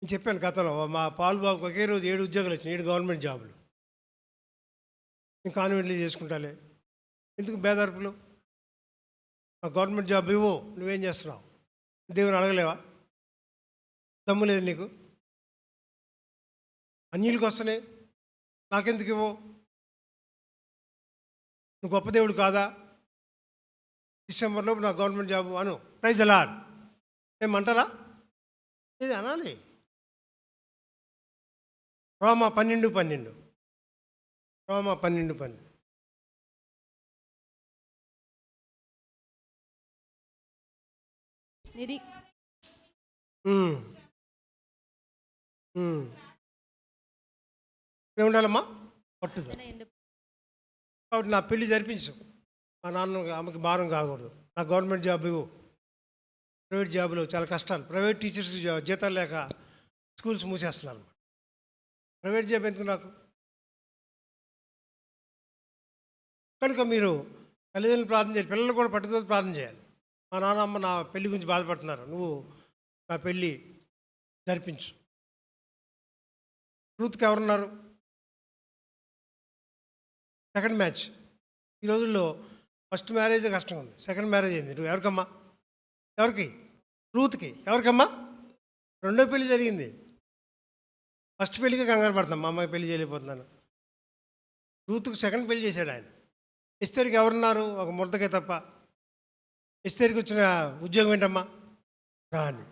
నేను చెప్పాను గతంలో, మా పాల్బాబుకి ఒకే రోజు 7 ఉద్యోగాలు వచ్చినాయి, 7 గవర్నమెంట్ జాబులు. నేను కాన్వెంట్లు చేసుకుంటాలే, ఎందుకు బేదార్పులు? ఆ గవర్నమెంట్ జాబ్ ఇవ్వు, నువ్వేం చేస్తున్నావు? దేవుని అడగలేవా? దమ్ము లేదు నీకు? అన్యులకు వస్తున్నాయి, నాకెందుకు ఇవ్వు? నువ్వు గొప్ప దేవుడు కాదా? డిసెంబర్లోపు నా గవర్నమెంట్ జాబు అను, ప్రైజ్ అలాడ్. ఏమంటారా? ఇది అనాలి. రోమా 12:12. రోమా 12:12. ఏముండాలమ్మా? పట్టుదల. కాబట్టి నా పెళ్లి జరిపించు, మా నాన్న అమ్మకి భారం కాకూడదు. నా గవర్నమెంట్ జాబ్ ఇవ్వు. ప్రైవేట్ జాబులు చాలా కష్టాలు. ప్రైవేట్ టీచర్స్ జీతాలు లేక స్కూల్స్ మూసేస్తున్నారు. ప్రైవేట్ జాబ్ ఎందుకు నాకు? కనుక మీరు తల్లిదండ్రులు ప్రార్థన చేయాలి, పిల్లలు కూడా పట్టుదల ప్రార్థన చేయాలి. మా నాన్న అమ్మ నా పెళ్లి గురించి బాధపడుతున్నారు, నువ్వు నా పెళ్ళి జరిపించు. రూత్కి ఎవరున్నారు? Second match. ఈ రోజుల్లో ఫస్ట్ మ్యారేజ్ కష్టంగా ఉంది, సెకండ్ మ్యారేజ్ అయింది. నువ్వు ఎవరికమ్మా? ఎవరికి? రూత్కి. ఎవరికమ్మా? రెండో పెళ్లి జరిగింది. ఫస్ట్ పెళ్ళికి కంగారు పడతాం, మా అమ్మాయి పెళ్లి చేయలేకపోతున్నాను. రూత్కి సెకండ్ పెళ్లి చేశాడు ఆయన. ఎస్తేరికి ఎవరున్నారు? ఒక మురదకే తప్ప. ఎస్తేరికి వచ్చిన ఉద్యోగం ఏంటమ్మా? రాని.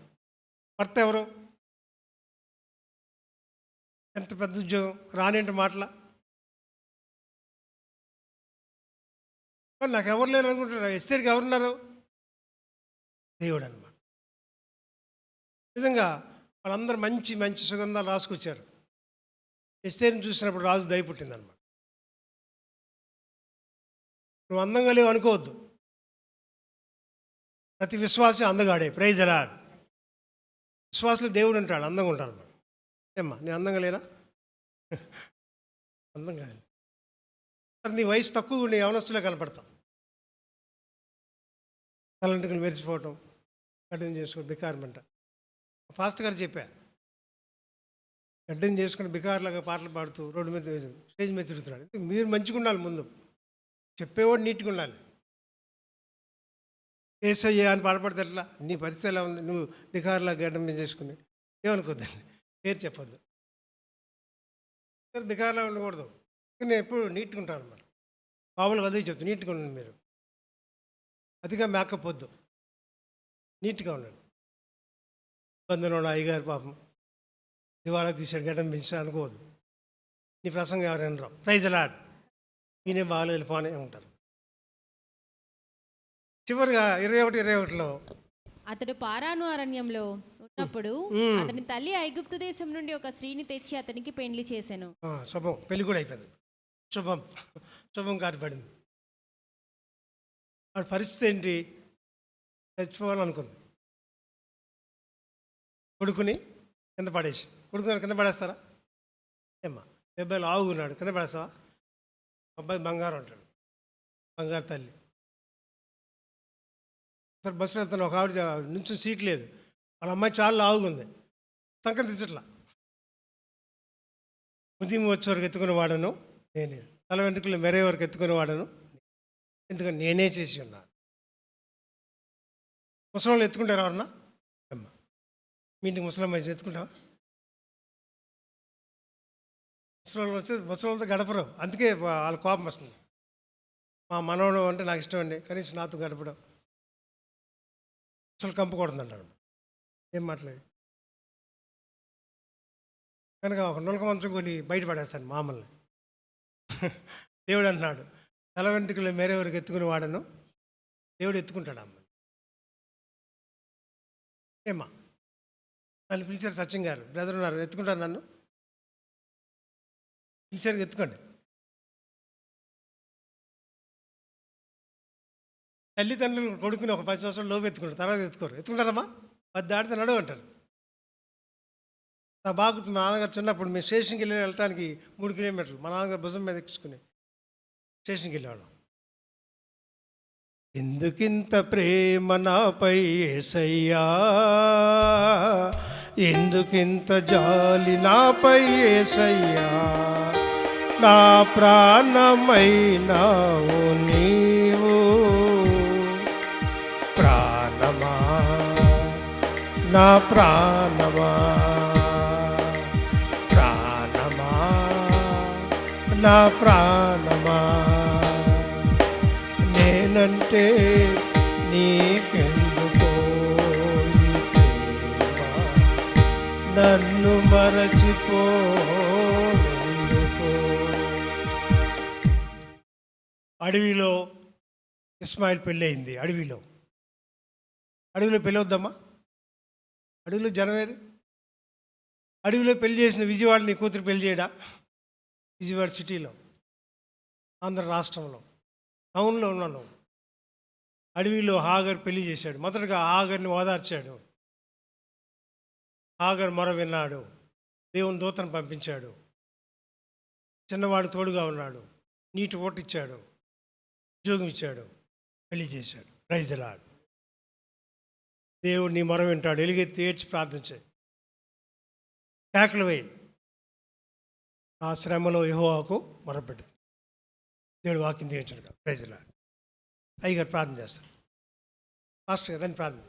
భర్త ఎవరు? ఎంత పెద్ద ఉద్యోగం, రాని అంటే మాటల. నాకు ఎవరు లేరు అనుకుంటున్నారు. ఎస్తేరికి ఎవరున్నారు? దేవుడు అన్నమాట. నిజంగా వాళ్ళందరూ మంచి మంచి సుగంధాలు రాసుకొచ్చారు. ఎస్తేరిని చూసినప్పుడు రాజు దయ పుట్టిందనమాట. నువ్వు అందంగా లేవు అనుకోవద్దు. ప్రతి విశ్వాసి అందగాడే, ప్రైజ్ అలాడ్. విశ్వాసులు దేవుడు అంటాడు అందంగా ఉంటాడు అన్నమాట. ఏమ్మా నేను అందంగా లేనా? అందంగా లేదు. నీ వయసు తక్కువ ఉండి యవనస్తులే కనపడతాం. తలంటుకుని మెరిసిపోవటం, గడ్డం చేసుకుని బికారమంట. పాస్టర్ గారు చెప్పా, గడ్డం చేసుకుని బికార్లాగా పాటలు పాడుతూ రోడ్డు మీద స్టేజ్ మీద తిరుగుతున్నాడు. మీరు మంచిగా ఉండాలి, ముందు చెప్పేవాడు నీట్గా ఉండాలి. ఏసయ్యే అని పాడపడితే ఎట్లా? నీ పరిస్థితి ఎలా ఉంది? నువ్వు బికార్లా గడ్డం మీద చేసుకుని ఏమనుకోద్దండి, పేరు చెప్పొద్దు. బికార్లా ఉండకూడదు. నేను ఎప్పుడు నీట్గా ఉంటాను అన్నమాట. బాబులకు అదే చెప్తాను, నీట్గా ఉండండి మీరు. అదిగా మేకప్ వద్దు, నీట్గా ఉండండి. ఇబ్బందులు అయ్యగారు పాపం దివాళా తీసాడు, గడ్డం పెంచాడు అనుకోవద్దు. నీ ప్రసంగం ఎవరైనా రావు, ప్రైజ్ అలాడ్. ఈయనే బాగాలేదు వెళ్ళిపోనే ఉంటారు. చివరిగా 21:21లో అతడు పారాను అరణ్యంలో ఉన్నప్పుడు అతని తల్లి ఐగుప్తు దేశం నుండి ఒక స్త్రీని తెచ్చి అతనికి పెండ్లి చేశాను. శుభం, పెళ్లి కూడా అయిపోయింది. శుభం కాటపడింది. వాడి పరిస్థితి ఏంటి? చచ్చిపోవాలనుకుంది. కొడుకుని కింద పడేసి. కొడుకుని కింద పడేస్తారా? ఏమ్మా, అబ్బాయిలు ఆవుకున్నాడు, కింద పడేస్తావా? అబ్బాయి బంగారం అంటాడు, బంగారు తల్లి. అసలు బస్సులో వెళ్తాను, ఒక ఆవిడ నుంచి సీట్ లేదు, వాళ్ళ అమ్మాయి చాలా ఆవుగుంది, సంకం తీసట్లా. ఉదయం వచ్చే వరకు ఎత్తుకుని వాడను నేనే, తల వెంట్రుకలు మెరే వరకు ఎత్తుకుని వాడను, ఎందుకంటే నేనే చేసి ఉన్నాను. ముసలి వాళ్ళు ఎత్తుకుంటారు ఎవరన్నా? అమ్మ మీ ఇంటికి ముసలమ్మ ఎత్తుకుంటావా? ముసలి వచ్చి ముసలితో గడపరు, అందుకే వాళ్ళ కోపం వస్తుంది. మా మనవడు అంటే నాకు ఇష్టం అండి, కనీసం నాతో గడపడం. అసలు కంపు కొడుతుందంటారు. ఏం మాట్లాడి కనుక ఒక నులక మంచం కొని బయట పడేస్తాను మామల్ని. దేవుడు అంటున్నాడు, తల వెంట్రుకలు మేరెవరికి ఎత్తుకుని వాడను, దేవుడు ఎత్తుకుంటాడు అమ్మ. ఏమ్మా నన్ను పిలిచారు సత్యం గారు, బ్రదర్ ఉన్నారు, ఎత్తుకుంటారు నన్ను. పిలిచారు, ఎత్తుకోండి. తల్లిదండ్రులు కొడుకుని ఒక 10 సంవత్సరాలు లోపు ఎత్తుకుంటారు, తర్వాత ఎత్తుకుంటారమ్మా. 10 దాటితే నడువు అంటారు. నా బాగా మా నాన్నగారు చిన్నప్పుడు మేము స్టేషన్కి వెళ్ళటానికి 3 కిలోమీటర్లు మా నాన్నగారు భుజం మీద ఎక్కించుకుని స్టేషన్కి వెళ్ళేవాళ్ళం. ఎందుకింత ప్రేమ నాపై యేసయ్యా, ఎందుకింత జాలి నాపై యేసయ్యా, నా ప్రాణమైనావు నీవు, ప్రాణమా నా ప్రాణమా, ప్రాణమా నా ప్రాణమా, నేనంటే నీకెందుకో ఈ ప్రేమ, నన్ను మరచిపోవెందుకో. అడవిలో ఇస్మాయిల్ పెళ్ళి అయింది. అడవిలో పెళ్ళి వద్దమ్మా, అడవిలో జనవేరు. అడవిలో పెళ్లి చేసిన విజయవాడ నీ కూతురు పెళ్లి చేయడా? విజయవాడ సిటీలో, ఆంధ్ర రాష్ట్రంలో, టౌన్లో ఉన్నాను. అడవిలో హాగర్ పెళ్లి చేశాడు. మొదటగా హాగర్ని ఓదార్చాడు. హాగర్ మొర విన్నాడు, దేవుని దూతను పంపించాడు. చిన్నవాడు తోడుగా ఉన్నాడు, నీటి ఓటిచ్చాడు, ఉద్యోగం ఇచ్చాడు, పెళ్లి చేశాడు. Praise the Lord. దేవుడు నీ మొర వింటాడు. ఎలుగెత్తి ఏడ్చి ప్రార్థించాడు, కేకలు వేయి. ఆ శ్రమలో యెహోవాకు మొరపెట్టింది. దేవుడు వాక్యం తీయించాడు. Praise the lord. అయ్యగారు ప్రార్థన చేస్తారు. పాస్టర్ గారు రండి ప్రార్థన.